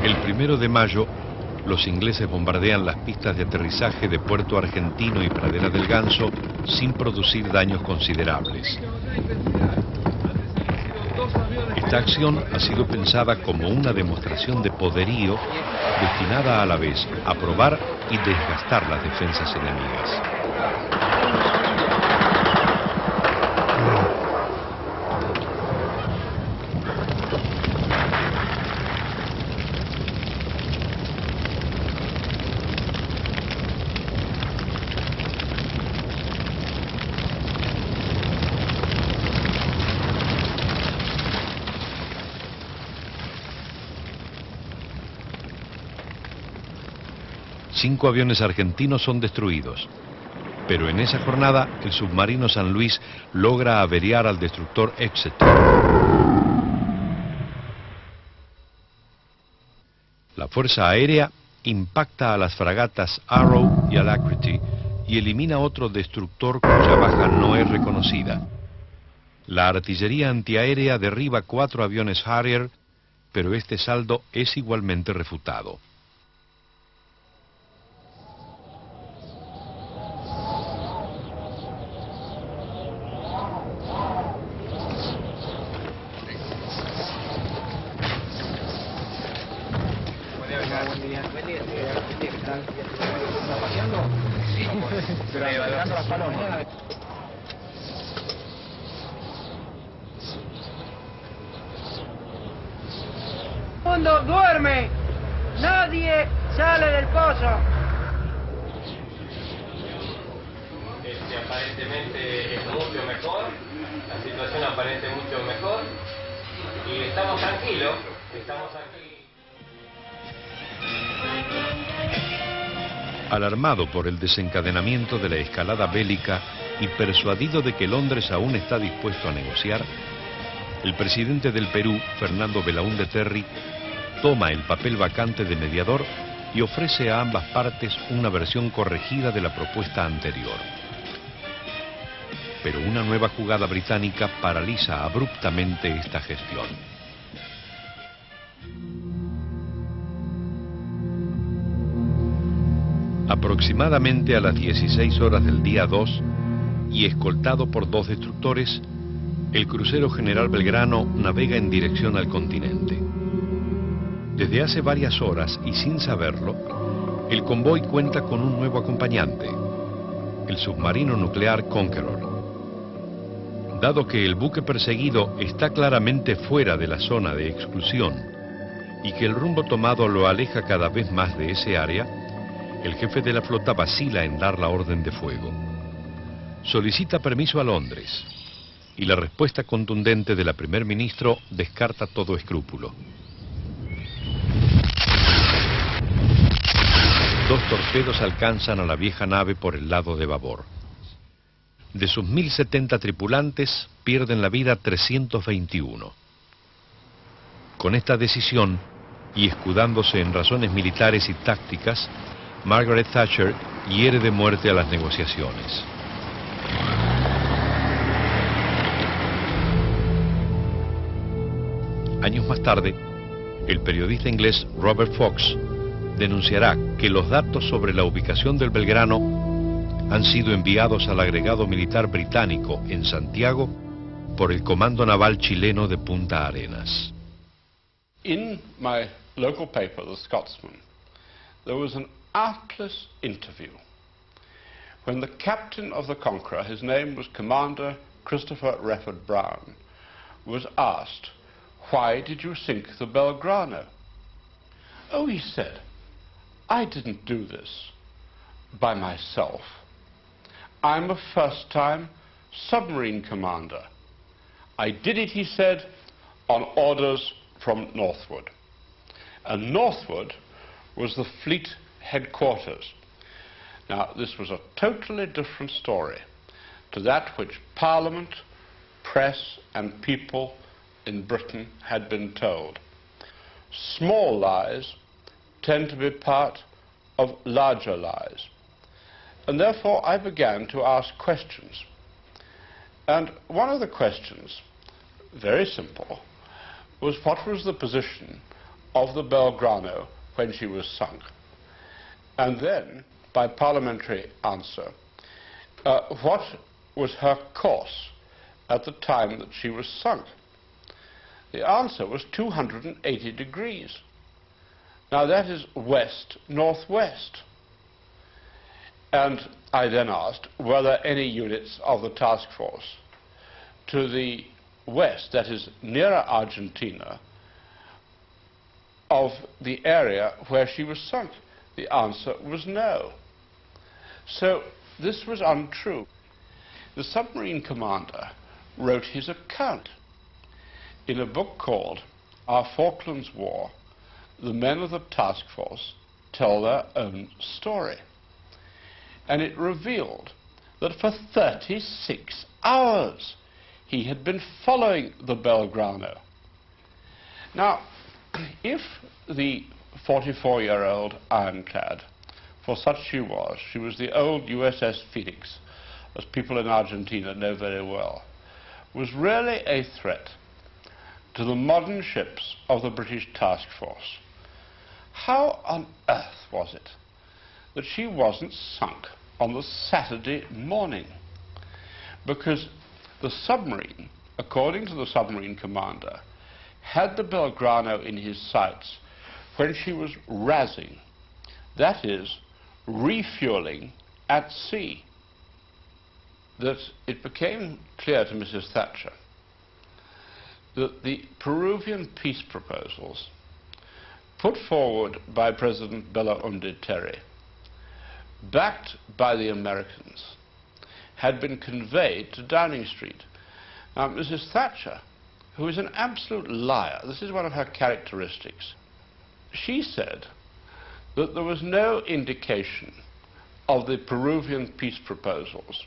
El 1 de mayo, los ingleses bombardean las pistas de aterrizaje de Puerto Argentino y Pradera del Ganso sin producir daños considerables. Esta acción ha sido pensada como una demostración de poderío destinada a la vez a probar y desgastar las defensas enemigas. Cinco aviones argentinos son destruidos, pero en esa jornada el submarino San Luis logra averiar al destructor Exeter. La Fuerza Aérea impacta a las fragatas Arrow y Alacrity y elimina otro destructor cuya baja no es reconocida. La artillería antiaérea derriba 4 aviones Harrier, pero este saldo es igualmente refutado. Mundo duerme, nadie sale del pozo. Aparentemente es mucho mejor, la situación aparece mucho mejor y estamos tranquilos, estamos aquí. Alarmado por el desencadenamiento de la escalada bélica y persuadido de que Londres aún está dispuesto a negociar, el presidente del Perú, Fernando Belaúnde Terry, toma el papel vacante de mediador y ofrece a ambas partes una versión corregida de la propuesta anterior. Pero una nueva jugada británica paraliza abruptamente esta gestión. Aproximadamente a las 16 horas del día 2, y escoltado por 2 destructores, el crucero General Belgrano navega en dirección al continente. Desde hace varias horas, y sin saberlo, El convoy cuenta con un nuevo acompañante, el submarino nuclear Conqueror. Dado que el buque perseguido está claramente fuera de la zona de exclusión y que el rumbo tomado lo aleja cada vez más de ese área, el jefe de la flota vacila en dar la orden de fuego. Solicita permiso a Londres y la respuesta contundente de la primer ministro descarta todo escrúpulo. Dos torpedos alcanzan a la vieja nave por el lado de babor. De sus 1070 tripulantes, pierden la vida 321. Con esta decisión, y escudándose en razones militares y tácticas, Margaret Thatcher hiere de muerte a las negociaciones. Años más tarde, el periodista inglés Robert Fox denunciará que los datos sobre la ubicación del Belgrano han sido enviados al agregado militar británico en Santiago por el Comando Naval Chileno de Punta Arenas. In my local paper, The Scotsman, there was an artless interview when the captain of the Conqueror, his name was Commander Christopher Refford Brown, was asked, "Why did you sink the Belgrano?" "Oh," he said, "I didn't do this by myself. I'm a first-time submarine commander. I did it," he said, "on orders from Northwood." And Northwood was the fleet headquarters. Now, this was a totally different story to that which Parliament, press and people in Britain had been told. Small lies tend to be part of larger lies. And therefore I began to ask questions. And one of the questions, very simple, was what was the position of the Belgrano when she was sunk? And then, by parliamentary answer, what was her course at the time that she was sunk? The answer was 280 degrees. Now that is west-northwest. And I then asked, were there any units of the task force to the west, that is nearer Argentina, of the area where she was sunk? The answer was no. So this was untrue. The submarine commander wrote his account in a book called Our Falklands War. The men of the task force tell their own story. And it revealed that for 36 hours he had been following the Belgrano. Now, if the 44-year-old ironclad, for such she was the old USS Phoenix, as people in Argentina know very well, was really a threat to the modern ships of the British task force, how on earth was it that she wasn't sunk on the Saturday morning? Because the submarine, according to the submarine commander, had the Belgrano in his sights when she was razzing, that is, refueling at sea. That it became clear to Mrs. Thatcher that the Peruvian peace proposals put forward by President Belaúnde Terry, backed by the Americans, had been conveyed to Downing Street. Now, Mrs. Thatcher, who is an absolute liar, this is one of her characteristics, she said that there was no indication of the Peruvian peace proposals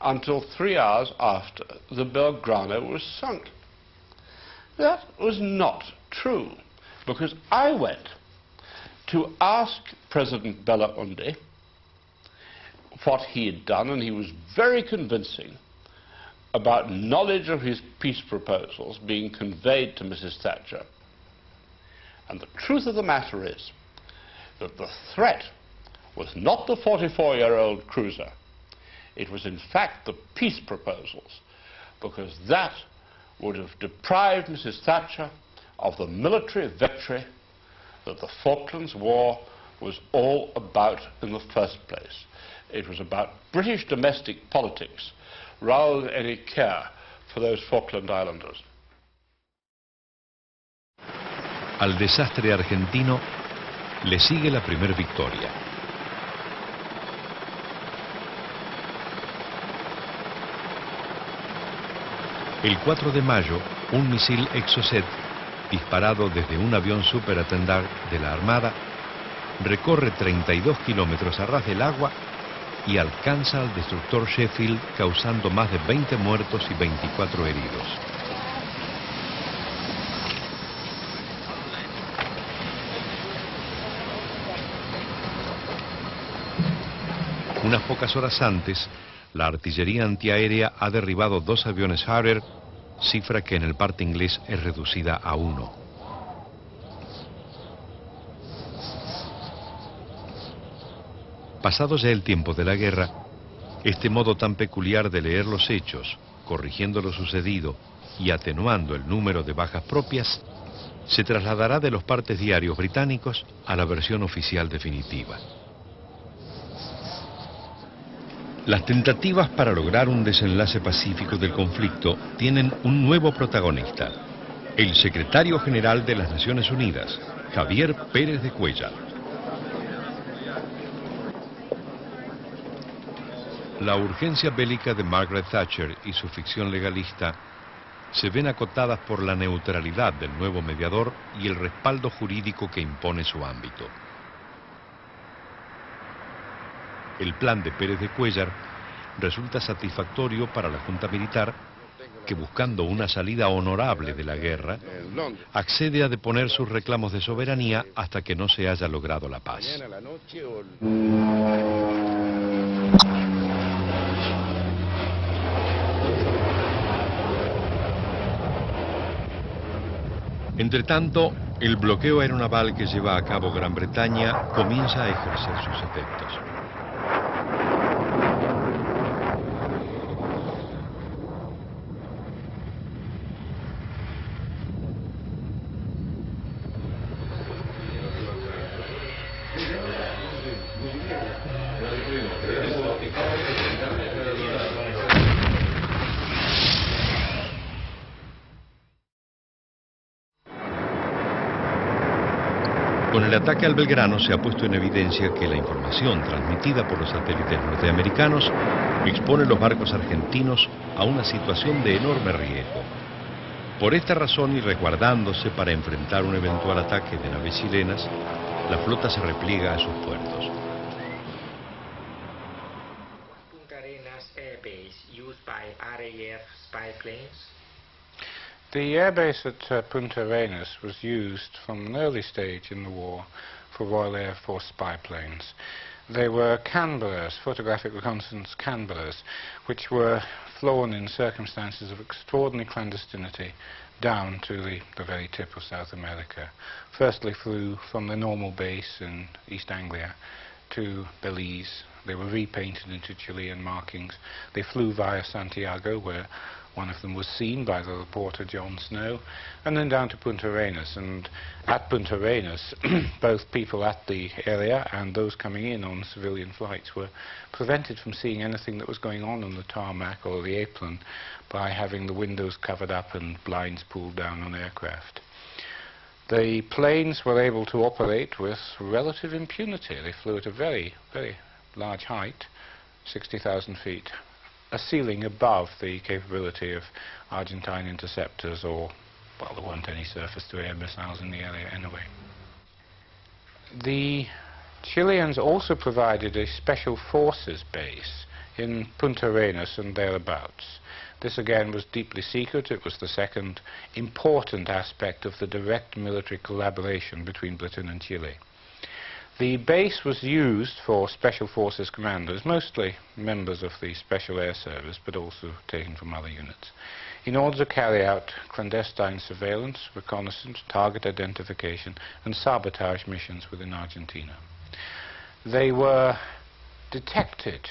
until 3 hours after the Belgrano was sunk. That was not true, because I went to ask President Belaúnde what he had done, and he was very convincing about knowledge of his peace proposals being conveyed to Mrs. Thatcher. And the truth of the matter is that the threat was not the 44-year-old cruiser. It was in fact the peace proposals, because that would have deprived Mrs. Thatcher of the military victory that the Falklands War was all about in the first place. It was about British domestic politics rather than any care for those Falkland Islanders. Al desastre argentino le sigue la primera victoria. El 4 de mayo, un misil Exocet, disparado desde un avión Super Attendar de la Armada, recorre 32 kilómetros a ras del agua y alcanza al destructor Sheffield, causando más de 20 muertos y 24 heridos. Unas pocas horas antes, la artillería antiaérea ha derribado 2 aviones Harrier, cifra que en el parte inglés es reducida a 1. Pasado ya el tiempo de la guerra, este modo tan peculiar de leer los hechos, corrigiendo lo sucedido y atenuando el número de bajas propias, se trasladará de los partes diarios británicos a la versión oficial definitiva. Las tentativas para lograr un desenlace pacífico del conflicto tienen un nuevo protagonista, el secretario general de las Naciones Unidas, Javier Pérez de Cuéllar. La urgencia bélica de Margaret Thatcher y su ficción legalista se ven acotadas por la neutralidad del nuevo mediador y el respaldo jurídico que impone su ámbito. El plan de Pérez de Cuéllar resulta satisfactorio para la Junta Militar, que buscando una salida honorable de la guerra, accede a deponer sus reclamos de soberanía hasta que no se haya logrado la paz. Entretanto, el bloqueo aeronaval que lleva a cabo Gran Bretaña comienza a ejercer sus efectos. Con el ataque al Belgrano se ha puesto en evidencia que la información transmitida por los satélites norteamericanos expone los barcos argentinos a una situación de enorme riesgo. Por esta razón y resguardándose para enfrentar un eventual ataque de naves chilenas, la flota se repliega a sus puertos. Punta Arenas Air Base used by RAF spy planes. The airbase at Punta Arenas was used from an early stage in the war for Royal Air Force spy planes. They were Canberras, photographic reconnaissance Canberras, which were flown in circumstances of extraordinary clandestinity down to the very tip of South America. Firstly flew from the normal base in East Anglia to Belize. They were repainted into Chilean markings. They flew via Santiago, where one of them was seen by the reporter John Snow, and then down to Punta Arenas. And at Punta Arenas, both people at the area and those coming in on civilian flights were prevented from seeing anything that was going on the tarmac or the apron by having the windows covered up and blinds pulled down on aircraft. The planes were able to operate with relative impunity. They flew at a very, very large height, 60,000 feet. A ceiling above the capability of Argentine interceptors, or, well, there weren't any surface-to-air missiles in the area anyway. The Chileans also provided a special forces base in Punta Arenas and thereabouts. This again was deeply secret. It was the second important aspect of the direct military collaboration between Britain and Chile. The base was used for Special Forces commanders, mostly members of the Special Air Service, but also taken from other units, in order to carry out clandestine surveillance, reconnaissance, target identification, and sabotage missions within Argentina. They were detected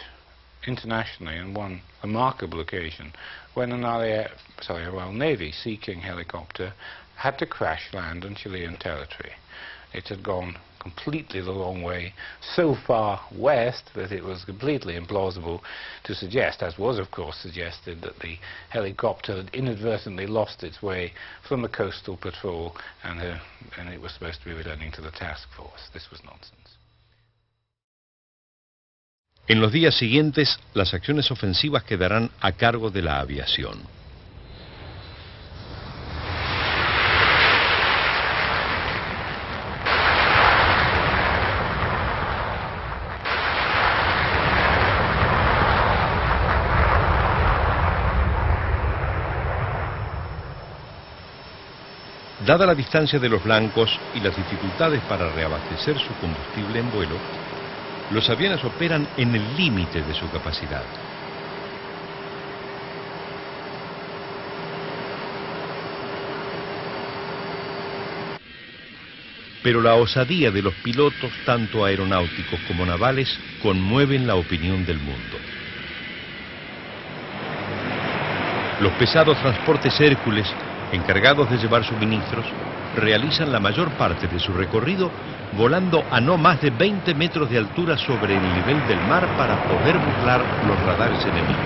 internationally on one remarkable occasion when an Royal Navy Sea King helicopter had to crash land on Chilean territory. It had gone completely the wrong way, so far west that it was completely implausible to suggest, as was of course suggested, that the helicopter had inadvertently lost its way from the coastal patrol and it was supposed to be returning to the task force. This was nonsense. En los días siguientes, las acciones ofensivas quedarán a cargo de la aviación. Dada la distancia de los blancos y las dificultades para reabastecer su combustible en vuelo, los aviones operan en el límite de su capacidad. Pero la osadía de los pilotos, tanto aeronáuticos como navales, conmueven la opinión del mundo. Los pesados transportes Hércules, encargados de llevar suministros, realizan la mayor parte de su recorrido volando a no más de 20 metros de altura sobre el nivel del mar para poder burlar los radares enemigos.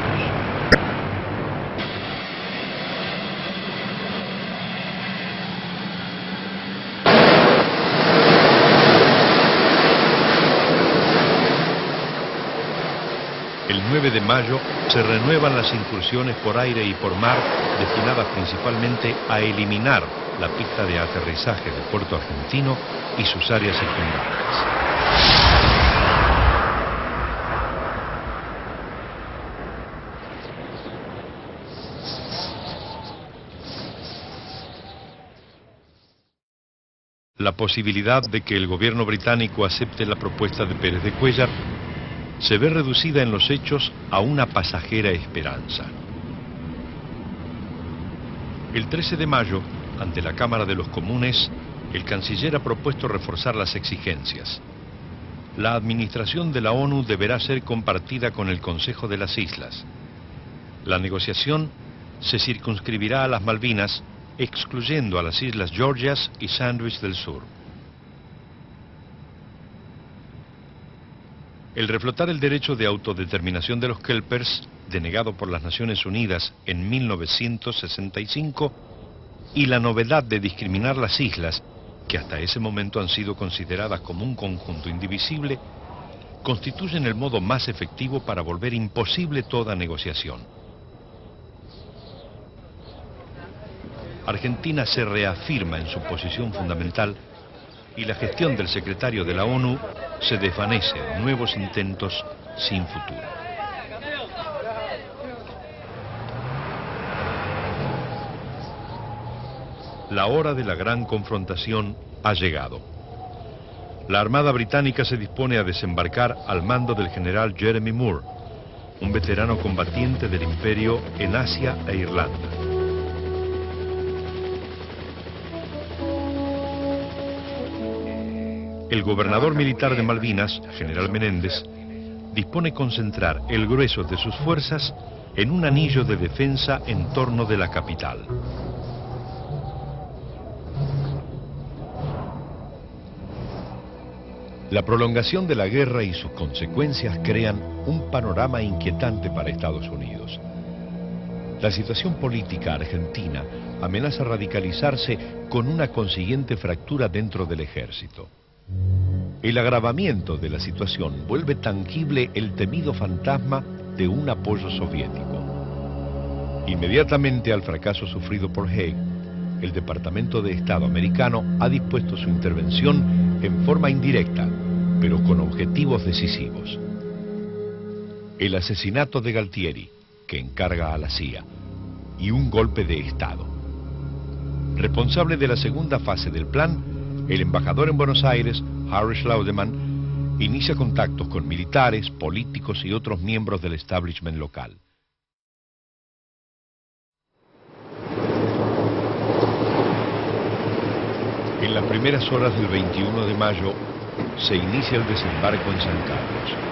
El 9 de mayo se renuevan las incursiones por aire y por mar destinadas principalmente a eliminar la pista de aterrizaje de Puerto Argentino y sus áreas circundantes. La posibilidad de que el gobierno británico acepte la propuesta de Pérez de Cuéllar se ve reducida en los hechos a una pasajera esperanza. El 13 de mayo, ante la Cámara de los Comunes, el canciller ha propuesto reforzar las exigencias. La administración de la ONU deberá ser compartida con el Consejo de las Islas. La negociación se circunscribirá a las Malvinas, excluyendo a las Islas Georgias y Sandwich del Sur. El reflotar el derecho de autodeterminación de los Kelpers, denegado por las Naciones Unidas en 1965, y la novedad de discriminar las islas, que hasta ese momento han sido consideradas como un conjunto indivisible, constituyen el modo más efectivo para volver imposible toda negociación. Argentina se reafirma en su posición fundamental y la gestión del secretario de la ONU se desvanece en nuevos intentos sin futuro. La hora de la gran confrontación ha llegado. La Armada Británica se dispone a desembarcar al mando del general Jeremy Moore, un veterano combatiente del Imperio en Asia e Irlanda. El gobernador militar de Malvinas, general Menéndez, dispone concentrar el grueso de sus fuerzas en un anillo de defensa en torno de la capital. La prolongación de la guerra y sus consecuencias crean un panorama inquietante para Estados Unidos. La situación política argentina amenaza radicalizarse con una consiguiente fractura dentro del ejército. El agravamiento de la situación vuelve tangible el temido fantasma de un apoyo soviético. Inmediatamente al fracaso sufrido por Haig, el Departamento de Estado americano ha dispuesto su intervención en forma indirecta, pero con objetivos decisivos. El asesinato de Galtieri, que encarga a la CIA, y un golpe de Estado. Responsable de la segunda fase del plan, el embajador en Buenos Aires, Harry Schlaudemann, inicia contactos con militares, políticos y otros miembros del establishment local. En las primeras horas del 21 de mayo se inicia el desembarco en San Carlos.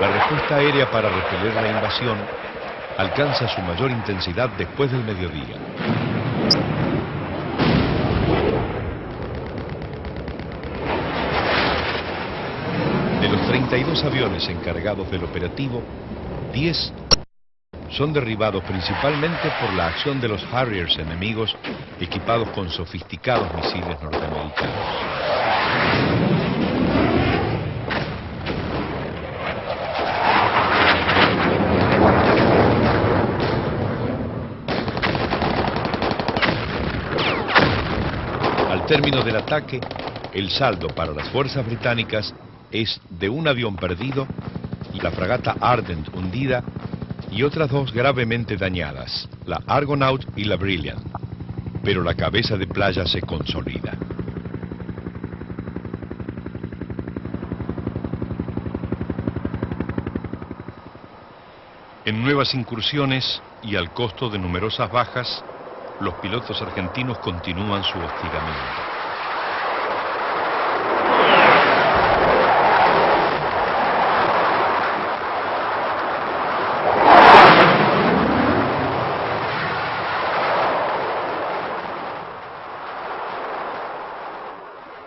La respuesta aérea para repeler la invasión alcanza su mayor intensidad después del mediodía. De los 32 aviones encargados del operativo, 10 son derribados principalmente por la acción de los Harriers enemigos equipados con sofisticados misiles norteamericanos. Al término del ataque, el saldo para las fuerzas británicas es de un avión perdido y la fragata Ardent hundida y otras dos gravemente dañadas, la Argonaut y la Brilliant. Pero la cabeza de playa se consolida. En nuevas incursiones y al costo de numerosas bajas, los pilotos argentinos continúan su hostigamiento.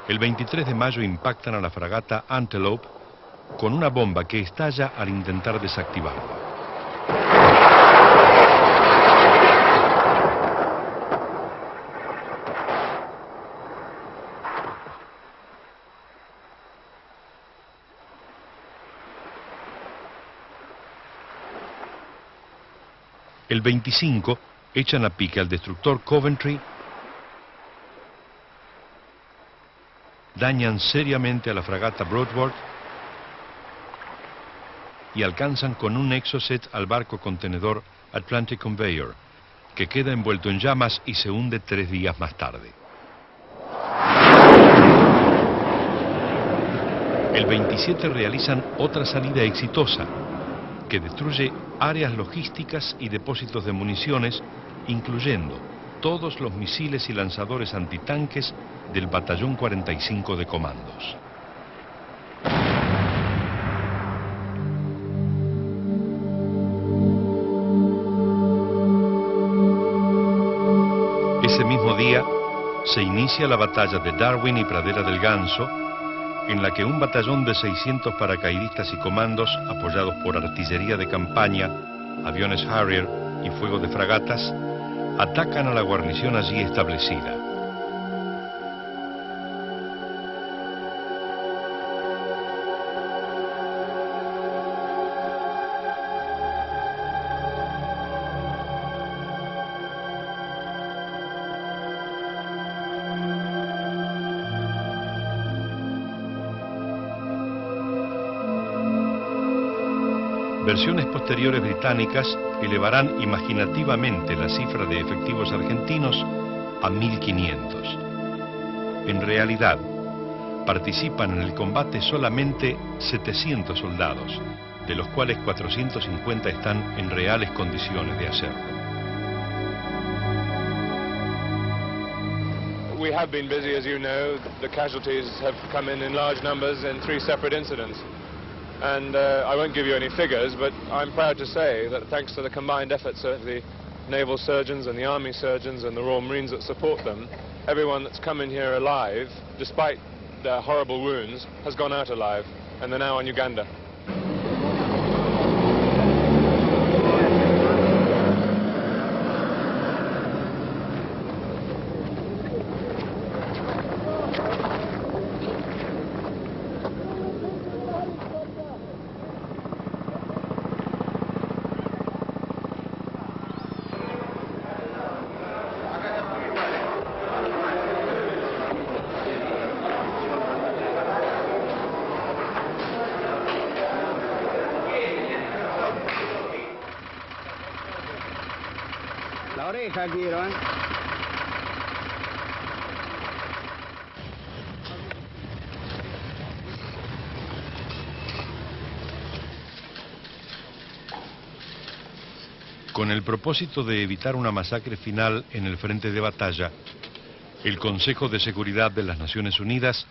El 23 de mayo impactan a la fragata Antelope con una bomba que estalla al intentar desactivarla. El 25 echan a pique al destructor Coventry, dañan seriamente a la fragata Broadworth y alcanzan con un Exocet al barco contenedor Atlantic Conveyor, que queda envuelto en llamas y se hunde 3 días más tarde. El 27 realizan otra salida exitosa, que destruye áreas logísticas y depósitos de municiones, incluyendo todos los misiles y lanzadores antitanques del Batallón 45 de Comandos. Ese mismo día se inicia la batalla de Darwin y Pradera del Ganso, en la que un batallón de 600 paracaidistas y comandos, apoyados por artillería de campaña, aviones Harrier y fuego de fragatas, atacan a la guarnición allí establecida. Versiones posteriores británicas elevarán imaginativamente la cifra de efectivos argentinos a 1.500. En realidad, participan en el combate solamente 700 soldados, de los cuales 450 están en reales condiciones de hacerlo. We have been busy, as you know. The casualties have come in large numbers in 3 separate incidents. And I won't give you any figures, but I'm proud to say that thanks to the combined efforts of the naval surgeons and the army surgeons and the Royal Marines that support them, everyone that's come in here alive, despite their horrible wounds, has gone out alive, and they're now in Uganda. La oreja quiero, ¿eh? Con el propósito de evitar una masacre final en el frente de batalla, el Consejo de Seguridad de las Naciones Unidas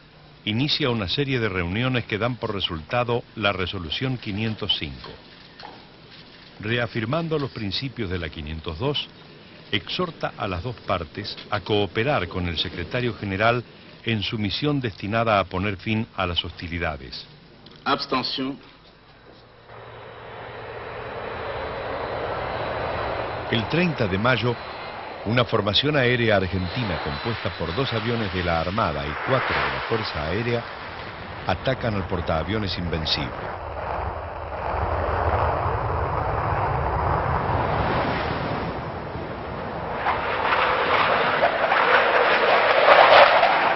inicia una serie de reuniones que dan por resultado la Resolución 505. Reafirmando los principios de la 502, exhorta a las dos partes a cooperar con el secretario general en su misión destinada a poner fin a las hostilidades. Abstention. El 30 de mayo, una formación aérea argentina compuesta por 2 aviones de la Armada y 4 de la Fuerza Aérea atacan al portaaviones Invencible.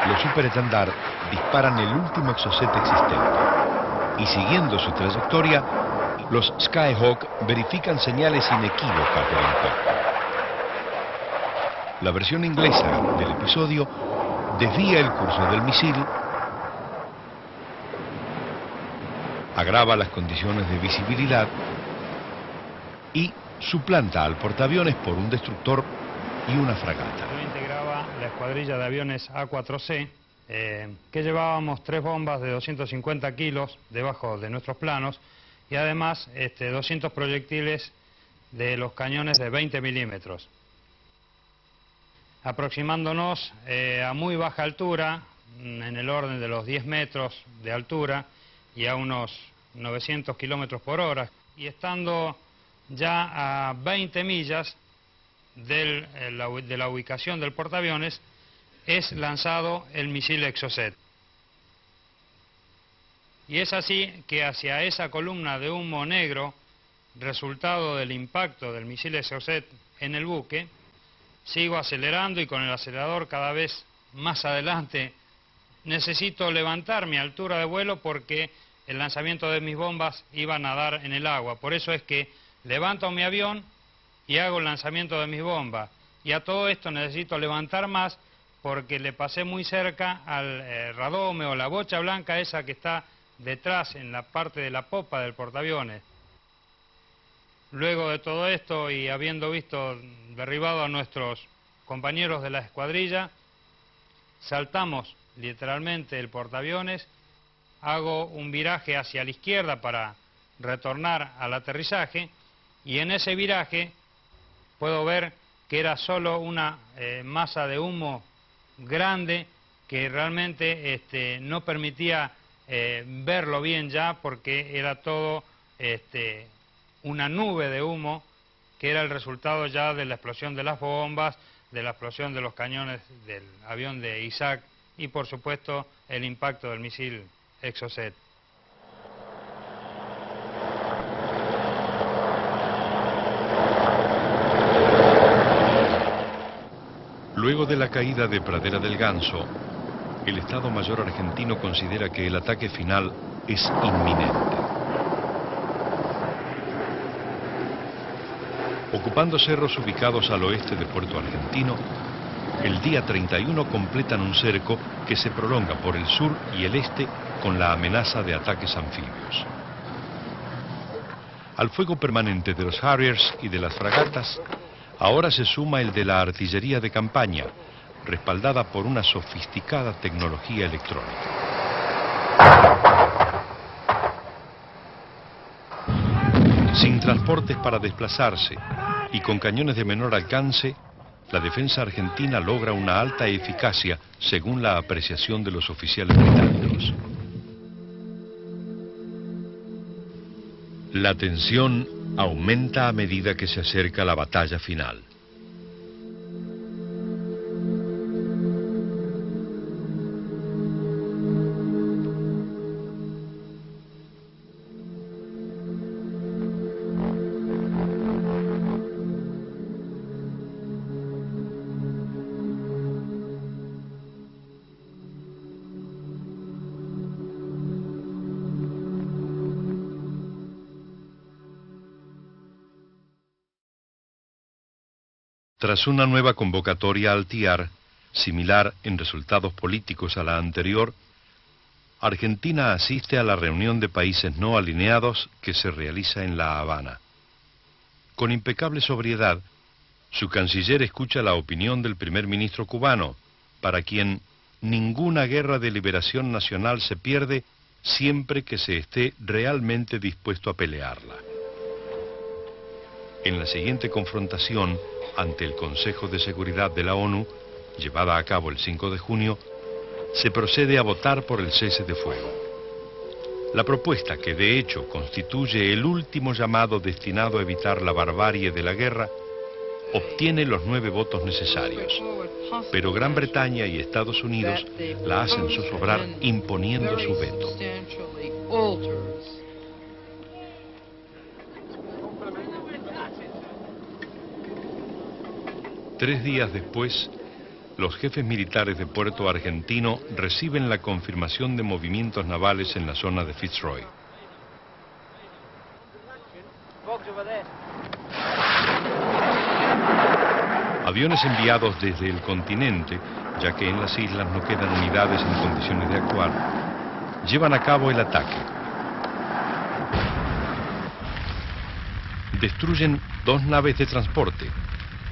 Los superestandar disparan el último Exocet existente y, siguiendo su trayectoria, los Skyhawk verifican señales inequívocas del impacto. La versión inglesa del episodio desvía el curso del misil, agrava las condiciones de visibilidad y suplanta al portaaviones por un destructor y una fragata. Yo integraba la escuadrilla de aviones A4C, que llevábamos 3 bombas de 250 kilos debajo de nuestros planos y además 200 proyectiles de los cañones de 20 milímetros. Aproximándonos a muy baja altura, en el orden de los 10 metros de altura y a unos 900 kilómetros por hora, y estando ya a 20 millas de la ubicación del portaaviones, es lanzado el misil Exocet. Y es así que hacia esa columna de humo negro, resultado del impacto del misil Exocet en el buque, sigo acelerando y con el acelerador cada vez más adelante. Necesito levantar mi altura de vuelo porque el lanzamiento de mis bombas iban a dar en el agua. Por eso es que levanto mi avión y hago el lanzamiento de mis bombas. Y a todo esto necesito levantar más porque le pasé muy cerca al radome o la bocha blanca esa que está detrás en la parte de la popa del portaaviones. Luego de todo esto y habiendo visto derribado a nuestros compañeros de la escuadrilla, saltamos literalmente el portaaviones, hago un viraje hacia la izquierda para retornar al aterrizaje y en ese viraje puedo ver que era solo una masa de humo grande que realmente no permitía verlo bien ya porque era todo una nube de humo que era el resultado ya de la explosión de las bombas, de la explosión de los cañones del avión de Isaac y por supuesto el impacto del misil Exocet. Luego de la caída de Pradera del Ganso, el Estado Mayor argentino considera que el ataque final es inminente. Ocupando cerros ubicados al oeste de Puerto Argentino, el día 31 completan un cerco que se prolonga por el sur y el este con la amenaza de ataques anfibios. Al fuego permanente de los Harriers y de las fragatas, ahora se suma el de la artillería de campaña, respaldada por una sofisticada tecnología electrónica. Sin transportes para desplazarse y con cañones de menor alcance, la defensa argentina logra una alta eficacia según la apreciación de los oficiales británicos. La tensión aumenta a medida que se acerca la batalla final. Tras una nueva convocatoria al TIAR, similar en resultados políticos a la anterior, Argentina asiste a la reunión de países no alineados que se realiza en La Habana. Con impecable sobriedad, su canciller escucha la opinión del primer ministro cubano, para quien ninguna guerra de liberación nacional se pierde siempre que se esté realmente dispuesto a pelearla. En la siguiente confrontación ante el Consejo de Seguridad de la ONU, llevada a cabo el 5 de junio, se procede a votar por el cese de fuego. La propuesta, que de hecho constituye el último llamado destinado a evitar la barbarie de la guerra, obtiene los 9 votos necesarios, pero Gran Bretaña y Estados Unidos la hacen zozobrar imponiendo su veto. 3 días después, los jefes militares de Puerto Argentino reciben la confirmación de movimientos navales en la zona de Fitzroy. Aviones enviados desde el continente, ya que en las islas no quedan unidades en condiciones de actuar, llevan a cabo el ataque. Destruyen 2 naves de transporte,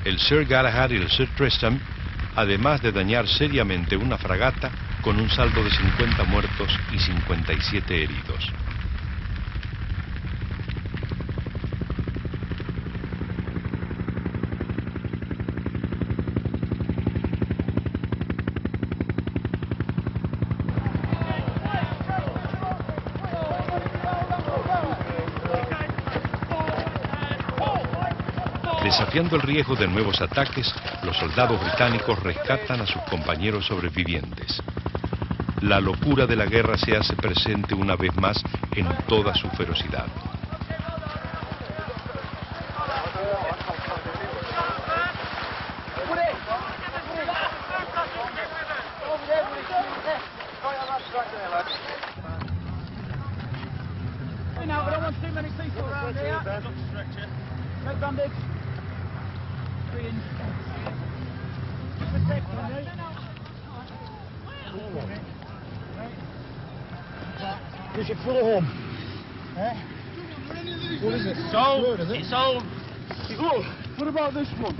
el Sir Galahad y el Sir Tristram, además de dañar seriamente una fragata con un saldo de 50 muertos y 57 heridos. Desafiando el riesgo de nuevos ataques, los soldados británicos rescatan a sus compañeros sobrevivientes. La locura de la guerra se hace presente una vez más en toda su ferocidad. Is it full of home? Eh? What is it? It's old. It's old. Oh, what about this one?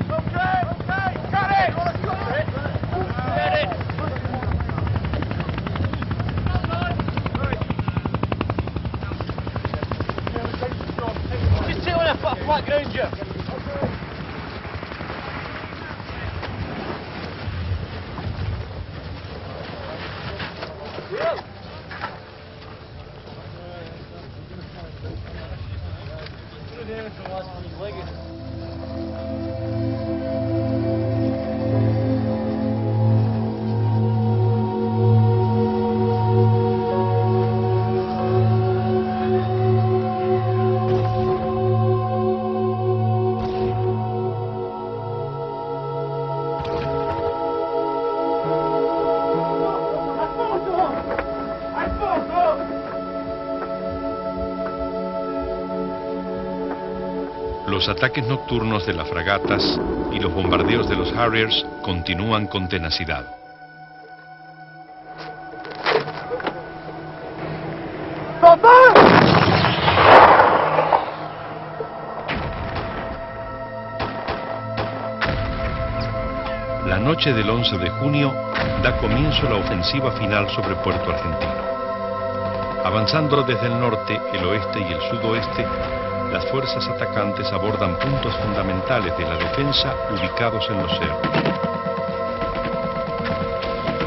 Okay, got it! Get it! Just sit on a flat ground, Jeff. Los ataques nocturnos de las fragatas y los bombardeos de los Harriers continúan con tenacidad. La noche del 11 de junio da comienzo la ofensiva final sobre Puerto Argentino. Avanzando desde el norte, el oeste y el sudoeste, las fuerzas atacantes abordan puntos fundamentales de la defensa ubicados en los cerros.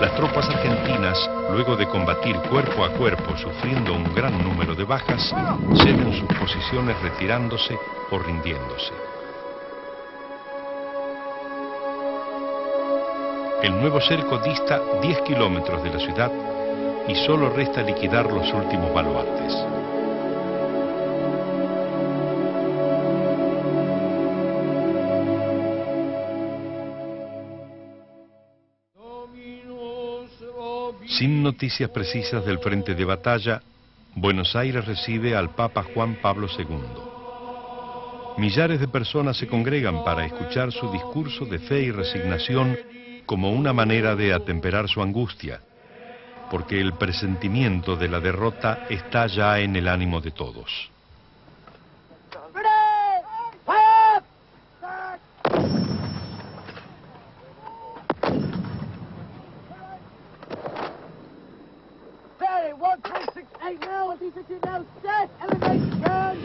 Las tropas argentinas, luego de combatir cuerpo a cuerpo sufriendo un gran número de bajas, ceden sus posiciones retirándose o rindiéndose. El nuevo cerco dista 10 kilómetros de la ciudad y solo resta liquidar los últimos baluartes. Sin noticias precisas del frente de batalla, Buenos Aires recibe al Papa Juan Pablo II. Millares de personas se congregan para escuchar su discurso de fe y resignación como una manera de atemperar su angustia, porque el presentimiento de la derrota está ya en el ánimo de todos. 50 now, set, elevate, turn.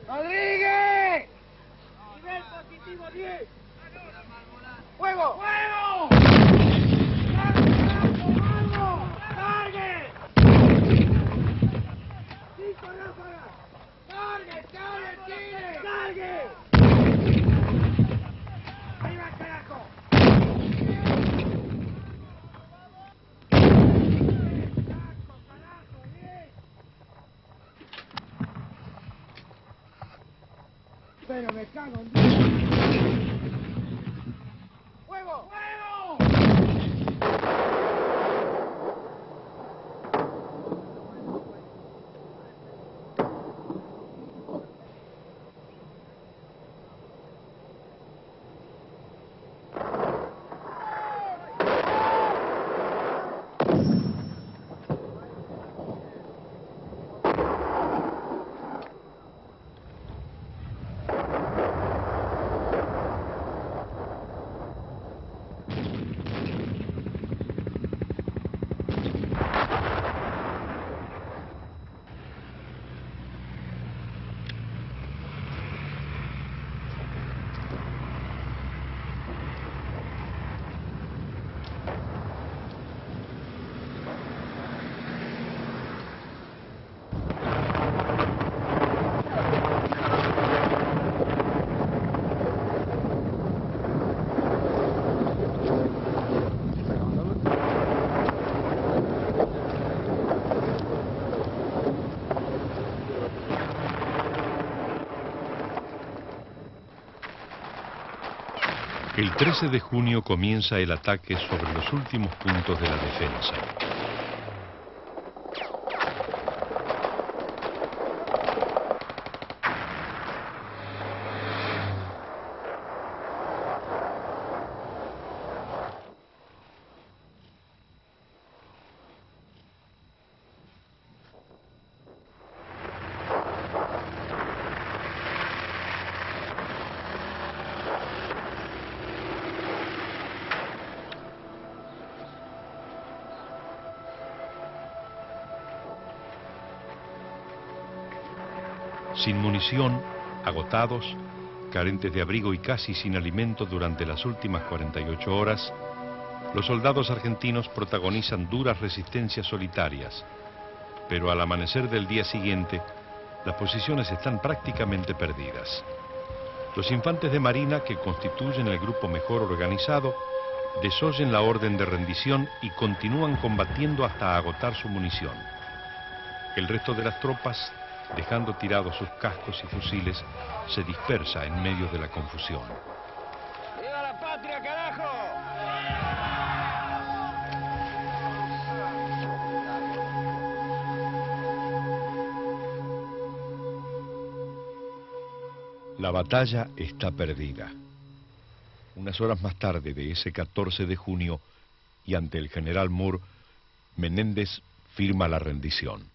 ¡Rodríguez! Nivel positivo 10. ¡Fuego! ¡Fuego! ¡Cargue! ¡Cinco ráfagas! ¡Cargue! ¡Cargue! ¡Tire! ¡Cargue! ¡Ahí va, carajo! Pero me cago en Dios. ¡Fuego! ¡Fuego! El 13 de junio comienza el ataque sobre los últimos puntos de la defensa. Sin munición, agotados, carentes de abrigo y casi sin alimento durante las últimas 48 horas, los soldados argentinos protagonizan duras resistencias solitarias, pero al amanecer del día siguiente, las posiciones están prácticamente perdidas. Los infantes de marina, que constituyen el grupo mejor organizado, desoyen la orden de rendición y continúan combatiendo hasta agotar su munición. El resto de las tropas, dejando tirados sus cascos y fusiles, se dispersa en medio de la confusión. ¡Viva la patria, carajo! La batalla está perdida. Unas horas más tarde de ese 14 de junio, y ante el general Moore, Menéndez firma la rendición.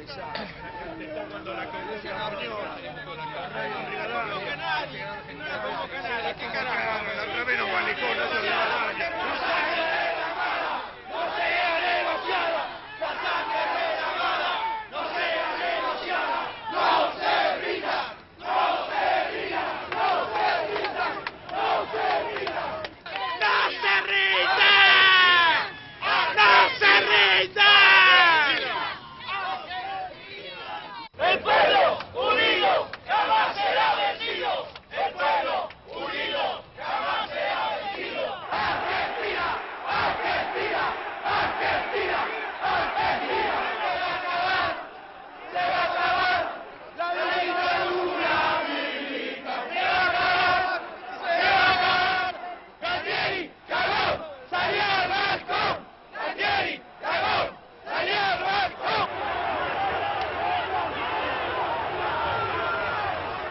very sad.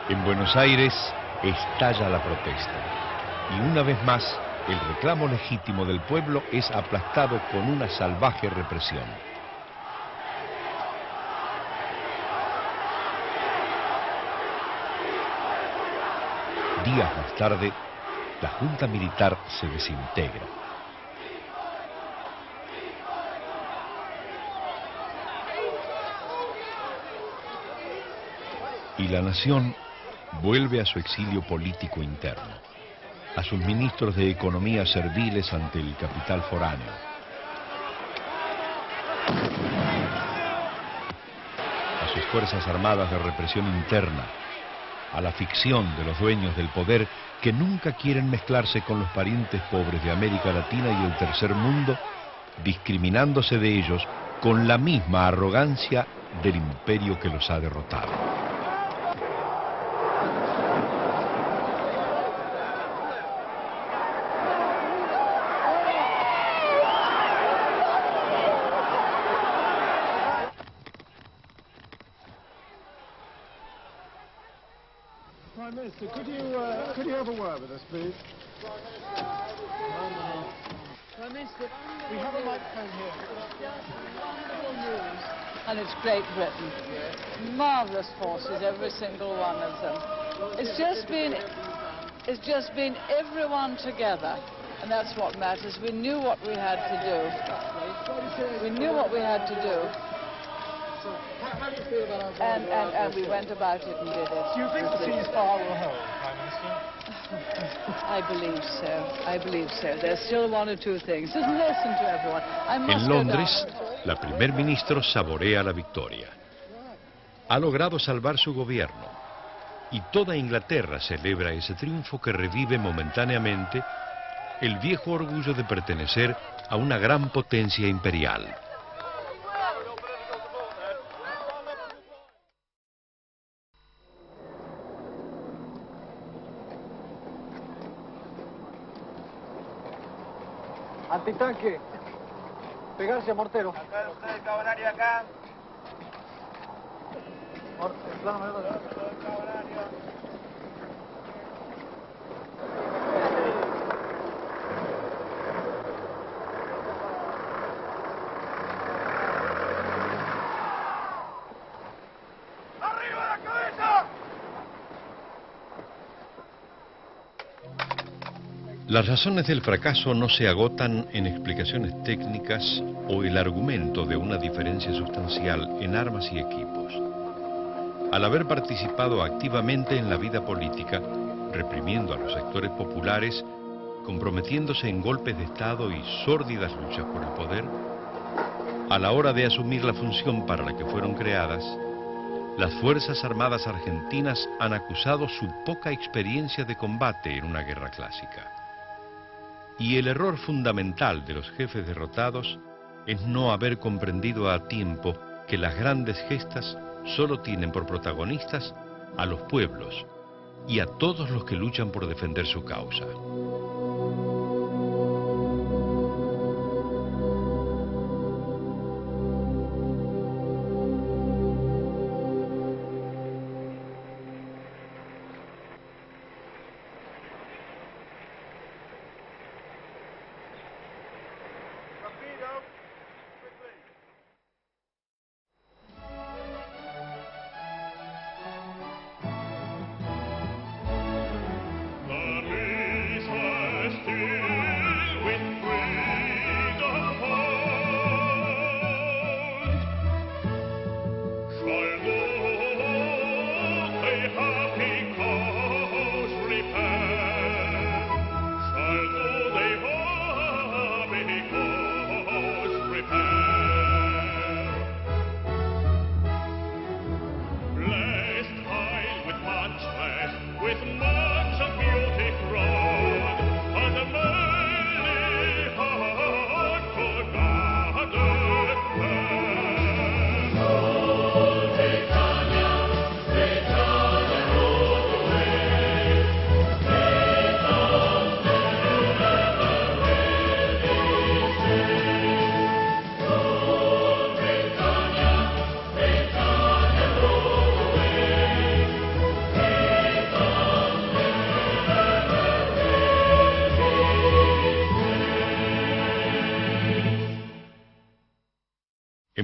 En Buenos Aires estalla la protesta y una vez más el reclamo legítimo del pueblo es aplastado con una salvaje represión. Días más tarde, la junta militar se desintegra. Y la nación vuelve a su exilio político interno, a sus ministros de economía serviles ante el capital foráneo. A sus fuerzas armadas de represión interna, a la ficción de los dueños del poder que nunca quieren mezclarse con los parientes pobres de América Latina y el tercer mundo, discriminándose de ellos con la misma arrogancia del imperio que los ha derrotado. Prime Minister, could you have a word with us, please? Prime Minister, we have a microphone here. Wonderful news. And it's Great Britain. Marvellous forces, every single one of them. It's just been everyone together. And that's what matters. We knew what we had to do. We knew what we had to do. And we went about it and did it. Do you think the ceasefire will hold, Prime Minister? I believe so. I believe so. There's still one or two things. Just listen to everyone. I must En Londres, la primer ministro saborea la victoria. Ha logrado salvar su gobierno. Y toda Inglaterra celebra ese triunfo que revive momentáneamente el viejo orgullo de pertenecer a una gran potencia imperial. Antitanque. Pegarse a mortero. Acá usted, cabonario, acá. Plano menor. ¡Arriba la cabeza! Las razones del fracaso no se agotan en explicaciones técnicas o el argumento de una diferencia sustancial en armas y equipos. Al haber participado activamente en la vida política, reprimiendo a los sectores populares, comprometiéndose en golpes de Estado y sórdidas luchas por el poder, a la hora de asumir la función para la que fueron creadas, las Fuerzas Armadas Argentinas han acusado su poca experiencia de combate en una guerra clásica. Y el error fundamental de los jefes derrotados es no haber comprendido a tiempo que las grandes gestas solo tienen por protagonistas a los pueblos y a todos los que luchan por defender su causa.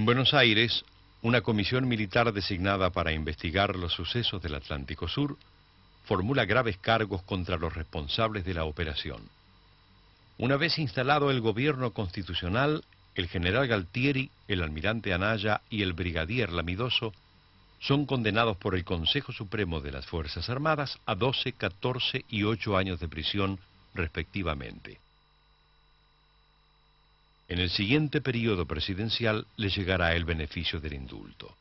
Buenos Aires, una comisión militar designada para investigar los sucesos del Atlántico Sur formula graves cargos contra los responsables de la operación. Una vez instalado el gobierno constitucional, el general Galtieri, el almirante Anaya y el brigadier Lamidoso son condenados por el Consejo Supremo de las Fuerzas Armadas a 12, 14 y 8 años de prisión, respectivamente. En el siguiente periodo presidencial le llegará el beneficio del indulto.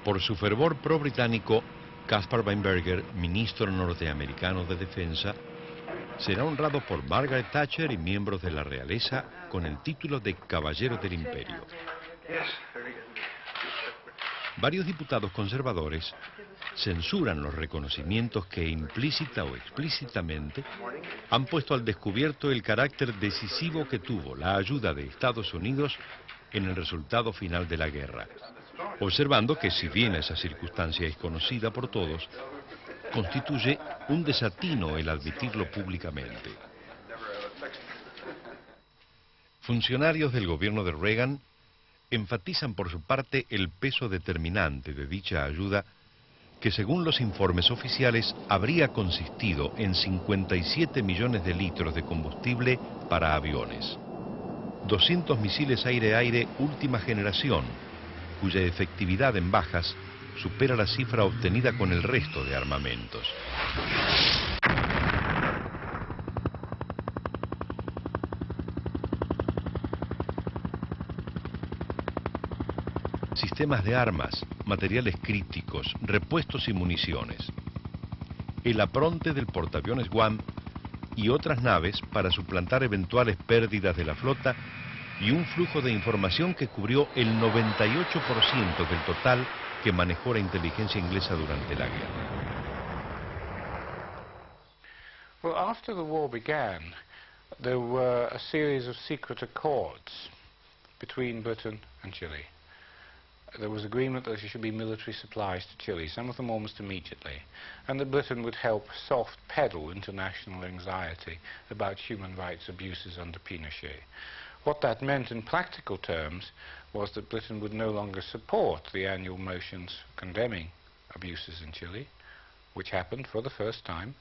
Por su fervor pro-británico, Caspar Weinberger, ministro norteamericano de Defensa, será honrado por Margaret Thatcher y miembros de la realeza con el título de Caballero del Imperio. Varios diputados conservadores censuran los reconocimientos que implícita o explícitamente han puesto al descubierto el carácter decisivo que tuvo la ayuda de Estados Unidos en el resultado final de la guerra, observando que, si bien esa circunstancia es conocida por todos, constituye un desatino el admitirlo públicamente. Funcionarios del gobierno de Reagan enfatizan por su parte el peso determinante de dicha ayuda, que según los informes oficiales habría consistido en 57 millones de litros de combustible para aviones, 200 misiles aire-aire última generación, cuya efectividad en bajas supera la cifra obtenida con el resto de armamentos. Sistemas de armas, materiales críticos, repuestos y municiones. El apronte del portaaviones Guam y otras naves para suplantar eventuales pérdidas de la flota, y un flujo de información que cubrió el 98% del total que manejó la inteligencia inglesa durante la guerra. Well, after the war began, there were a series of secret accords between Britain and Chile. There was agreement that there should be military supplies to Chile, some of them almost immediately, and that Britain would help soft pedal international anxiety about human rights abuses under Pinochet. What that meant in practical terms was that Britain would no longer support the annual motions condemning abuses in Chile, which happened for the first time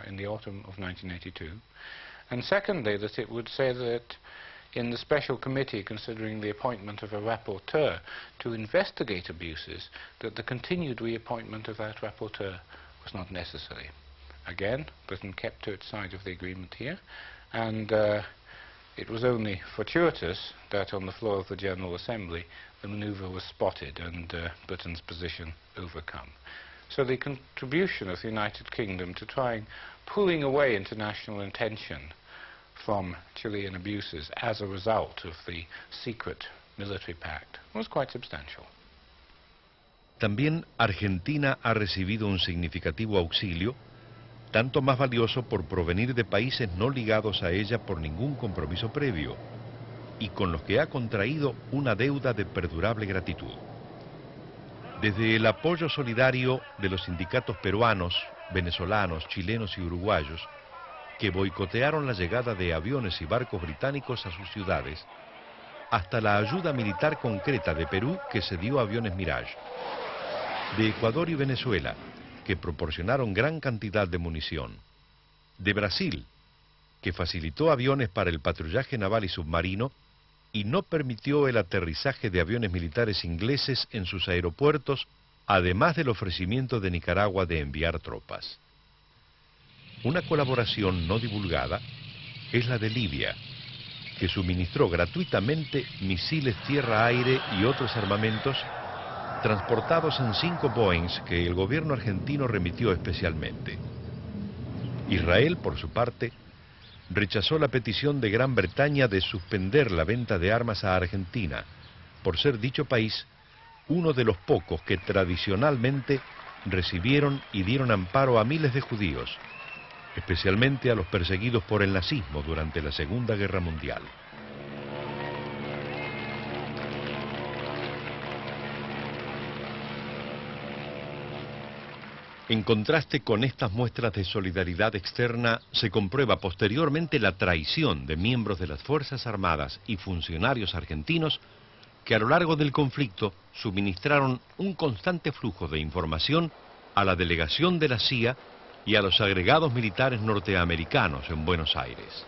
in the autumn of 1982. And secondly, that it would say that in the special committee considering the appointment of a rapporteur to investigate abuses, that the continued reappointment of that rapporteur was not necessary. Again, Britain kept to its side of the agreement here, and it was only fortuitous that on the floor of the General Assembly the manoeuvre was spotted and Britain's position overcome. So the contribution of the United Kingdom to trying pulling away international attention from Chilean abuses as a result of the secret military pact was quite substantial. También Argentina ha recibido un significativo auxilio, tanto más valioso por provenir de países no ligados a ella por ningún compromiso previo, y con los que ha contraído una deuda de perdurable gratitud. Desde el apoyo solidario de los sindicatos peruanos, venezolanos, chilenos y uruguayos, que boicotearon la llegada de aviones y barcos británicos a sus ciudades, hasta la ayuda militar concreta de Perú, que cedió aviones Mirage, de Ecuador y Venezuela, que proporcionaron gran cantidad de munición, de Brasil, que facilitó aviones para el patrullaje naval y submarino y no permitió el aterrizaje de aviones militares ingleses en sus aeropuertos, además del ofrecimiento de Nicaragua de enviar tropas. Una colaboración no divulgada es la de Libia, que suministró gratuitamente misiles tierra-aire y otros armamentos transportados en 5 Boeings que el gobierno argentino remitió especialmente. Israel, por su parte, rechazó la petición de Gran Bretaña de suspender la venta de armas a Argentina, por ser dicho país uno de los pocos que tradicionalmente recibieron y dieron amparo a miles de judíos, especialmente a los perseguidos por el nazismo durante la Segunda Guerra Mundial. En contraste con estas muestras de solidaridad externa, se comprueba posteriormente la traición de miembros de las Fuerzas Armadas y funcionarios argentinos que a lo largo del conflicto suministraron un constante flujo de información a la delegación de la CIA y a los agregados militares norteamericanos en Buenos Aires.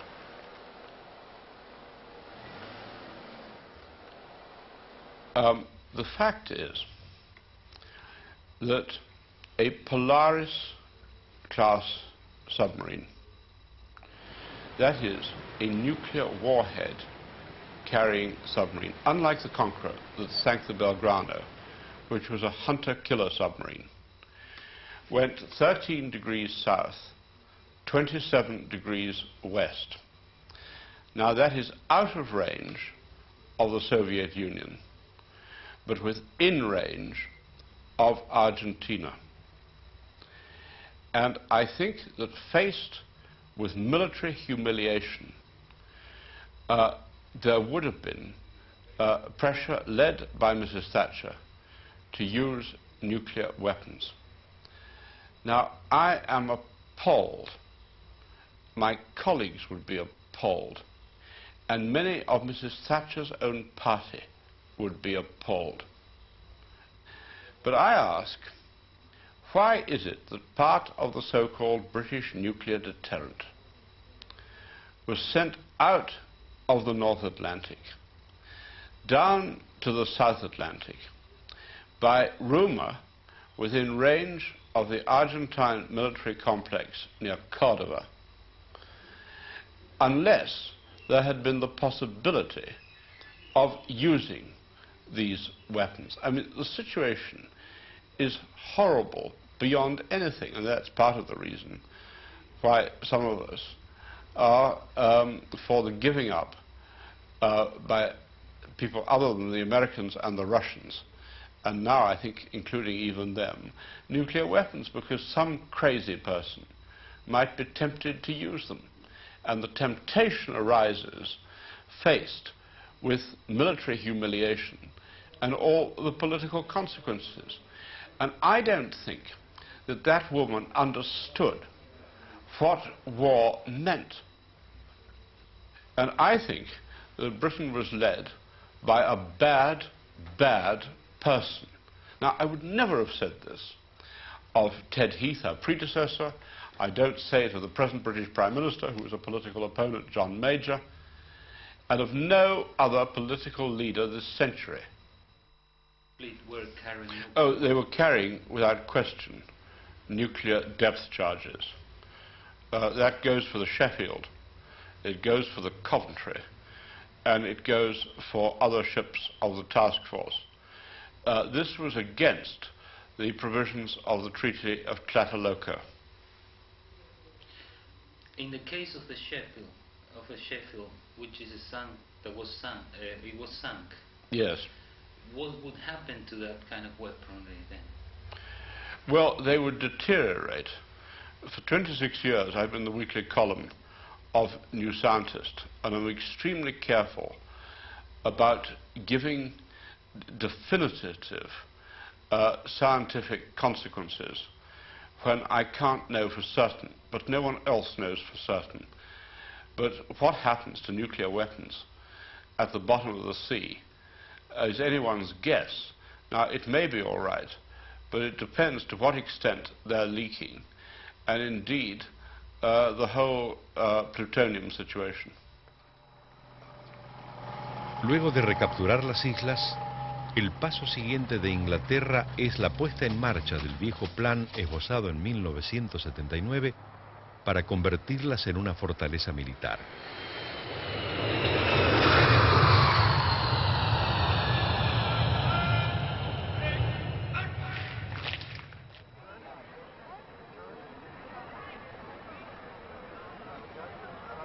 The fact is that a Polaris-class submarine, that is, a nuclear warhead carrying submarine, unlike the Conqueror that sank the Belgrano, which was a hunter-killer submarine, went 13 degrees south, 27 degrees west. Now that is out of range of the Soviet Union, but within range of Argentina. And I think that faced with military humiliation, there would have been pressure led by Mrs. Thatcher to use nuclear weapons. Now, I am appalled, my colleagues would be appalled, and many of Mrs. Thatcher's own party would be appalled. But I ask, why is it that part of the so-called British nuclear deterrent was sent out of the North Atlantic down to the South Atlantic by rumor within range of the Argentine military complex near Cordova, unless there had been the possibility of using these weapons? I mean, the situation is horrible beyond anything, and that's part of the reason why some of us are for the giving up by people other than the Americans and the Russians, and now I think including even them, nuclear weapons, because some crazy person might be tempted to use them. And the temptation arises faced with military humiliation and all the political consequences. And I don't think that that woman understood what war meant. And I think that Britain was led by a bad, bad person. Now, I would never have said this of Ted Heath, our predecessor. I don't say it of the present British Prime Minister, who was a political opponent, John Major, and of no other political leader this century. Oh, they were carrying, without question, nuclear depth charges. That goes for the Sheffield, it goes for the Coventry, and it goes for other ships of the task force. This was against the provisions of the Treaty of Tlatelolco. In the case of the Sheffield, which is a sunk, that was sunk, it was sunk. Yes. What would happen to that kind of weaponry then? Well, they would deteriorate. For 26 years, I've been the weekly column of New Scientist, and I'm extremely careful about giving definitive scientific consequences when I can't know for certain, but no one else knows for certain. But what happens to nuclear weapons at the bottom of the sea is anyone's guess. Now, it may be all right, but it depends to what extent they're leaking, and indeed the whole plutonium situation. Luego de recapturar las islas, el paso siguiente de Inglaterra es la puesta en marcha del viejo plan esbozado en 1979 para convertirlas en una fortaleza militar.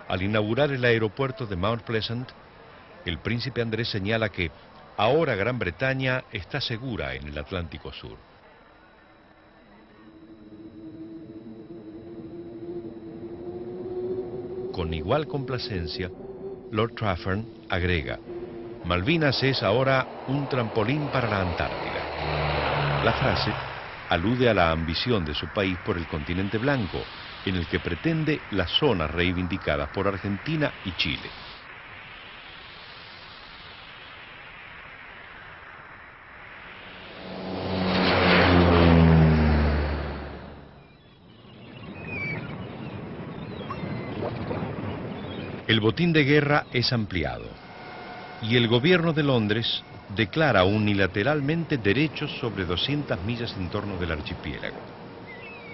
Al inaugurar el aeropuerto de Mount Pleasant, el príncipe Andrés señala que ahora Gran Bretaña está segura en el Atlántico Sur. Con igual complacencia, Lord Trafford agrega: Malvinas es ahora un trampolín para la Antártida. La frase alude a la ambición de su país por el continente blanco, en el que pretende las zonas reivindicadas por Argentina y Chile. El botín de guerra es ampliado y el gobierno de Londres declara unilateralmente derechos sobre 200 millas en torno del archipiélago.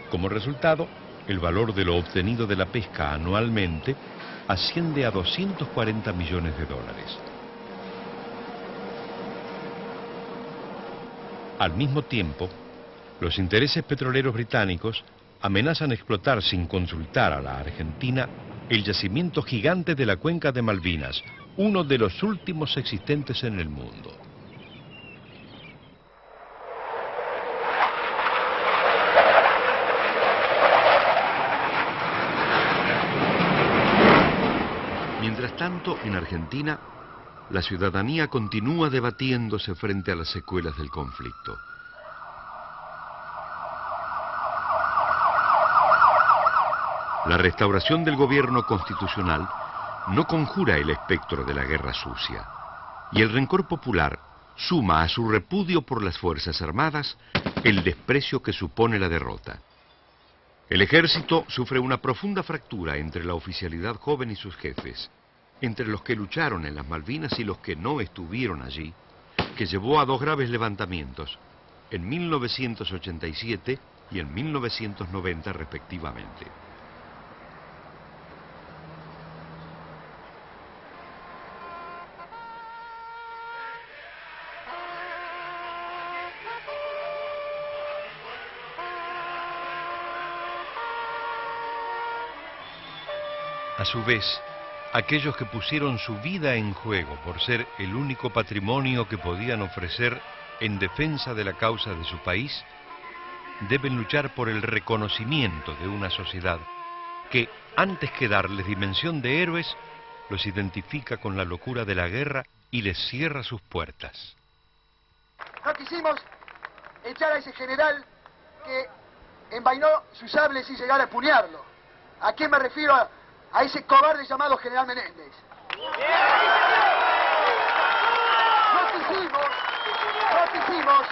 Como resultado, el valor de lo obtenido de la pesca anualmente asciende a 240 millones de dólares. Al mismo tiempo, los intereses petroleros británicos amenazan explotar sin consultar a la Argentina el yacimiento gigante de la cuenca de Malvinas, uno de los últimos existentes en el mundo. Mientras tanto, en Argentina, la ciudadanía continúa debatiéndose frente a las secuelas del conflicto. La restauración del gobierno constitucional no conjura el espectro de la guerra sucia, y el rencor popular suma a su repudio por las Fuerzas Armadas el desprecio que supone la derrota. El ejército sufre una profunda fractura entre la oficialidad joven y sus jefes, entre los que lucharon en las Malvinas y los que no estuvieron allí, que llevó a dos graves levantamientos, en 1987 y en 1990 respectivamente. A su vez, aquellos que pusieron su vida en juego por ser el único patrimonio que podían ofrecer en defensa de la causa de su país, deben luchar por el reconocimiento de una sociedad que, antes que darles dimensión de héroes, los identifica con la locura de la guerra y les cierra sus puertas. No quisimos echar a ese general que envainó su sable sin llegar a empuñarlo. ¿A qué me refiero? A ese cobarde llamado General Menéndez. No quisimos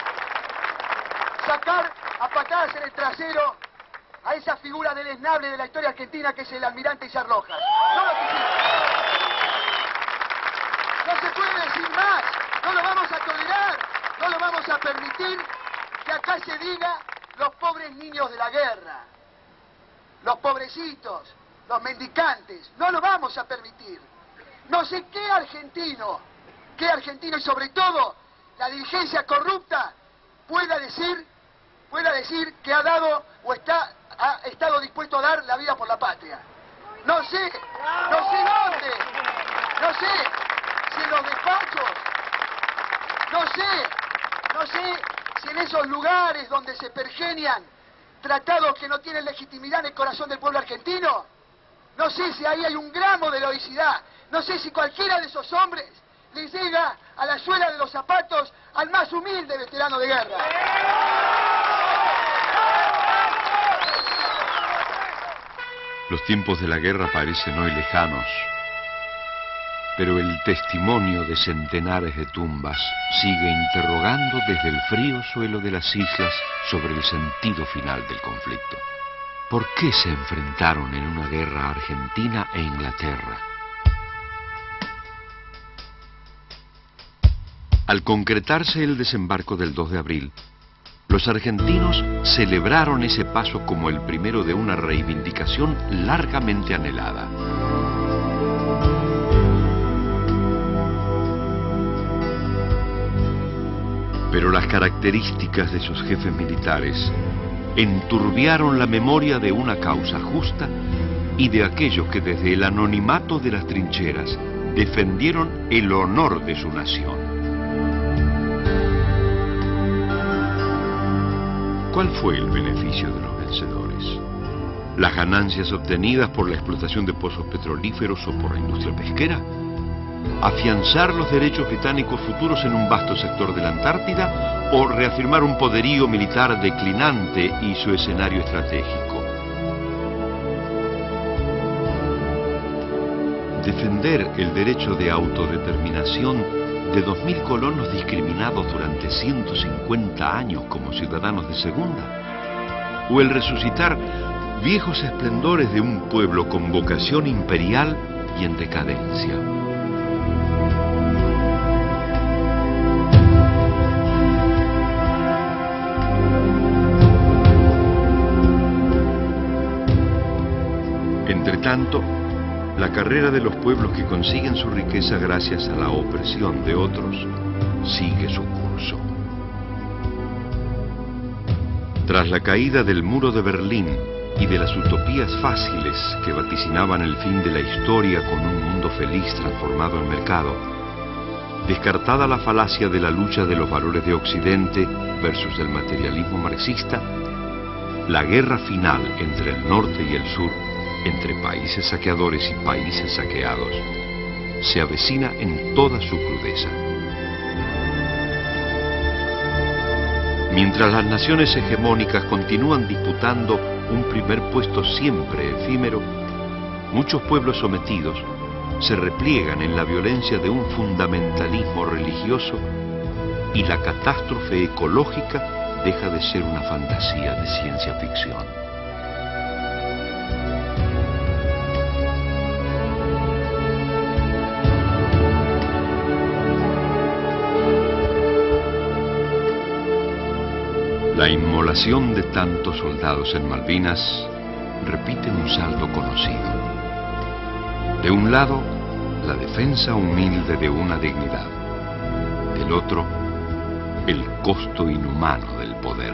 sacar a patadas en el trasero a esa figura deleznable de la historia argentina que es el almirante Izar Rojas. No lo quisimos. No se puede decir más. No lo vamos a tolerar. No lo vamos a permitir que acá se diga los pobres niños de la guerra. Los pobrecitos. Los mendicantes, no lo vamos a permitir. No sé qué argentino y sobre todo la dirigencia corrupta pueda decir que ha dado o ha estado dispuesto a dar la vida por la patria. No sé dónde, no sé si en los despachos, no sé si en esos lugares donde se pergenian tratados que no tienen legitimidad en el corazón del pueblo argentino. No sé si ahí hay un gramo de heroicidad. No sé si cualquiera de esos hombres le llega a la suela de los zapatos al más humilde veterano de guerra. Los tiempos de la guerra parecen hoy lejanos, pero el testimonio de centenares de tumbas sigue interrogando desde el frío suelo de las islas sobre el sentido final del conflicto. ¿Por qué se enfrentaron en una guerra Argentina e Inglaterra? Al concretarse el desembarco del 2 de abril, los argentinos celebraron ese paso como el primero de una reivindicación largamente anhelada. Pero las características de sus jefes militares enturbiaron la memoria de una causa justa y de aquellos que desde el anonimato de las trincheras defendieron el honor de su nación. ¿Cuál fue el beneficio de los vencedores? ¿Las ganancias obtenidas por la explotación de pozos petrolíferos o por la industria pesquera? ¿Afianzar los derechos británicos futuros en un vasto sector de la Antártida o reafirmar un poderío militar declinante y su escenario estratégico? Defender el derecho de autodeterminación de 2.000 colonos discriminados durante 150 años como ciudadanos de segunda, o el resucitar viejos esplendores de un pueblo con vocación imperial y en decadencia. Entretanto, la carrera de los pueblos que consiguen su riqueza gracias a la opresión de otros sigue su curso. Tras la caída del muro de Berlín y de las utopías fáciles que vaticinaban el fin de la historia con un mundo feliz transformado en mercado, descartada la falacia de la lucha de los valores de Occidente versus el materialismo marxista, la guerra final entre el norte y el sur, entre países saqueadores y países saqueados, se avecina en toda su crudeza. Mientras las naciones hegemónicas continúan disputando un primer puesto siempre efímero, muchos pueblos sometidos se repliegan en la violencia de un fundamentalismo religioso y la catástrofe ecológica deja de ser una fantasía de ciencia ficción. La inmolación de tantos soldados en Malvinas repite un saldo conocido. De un lado, la defensa humilde de una dignidad. Del otro, el costo inhumano del poder.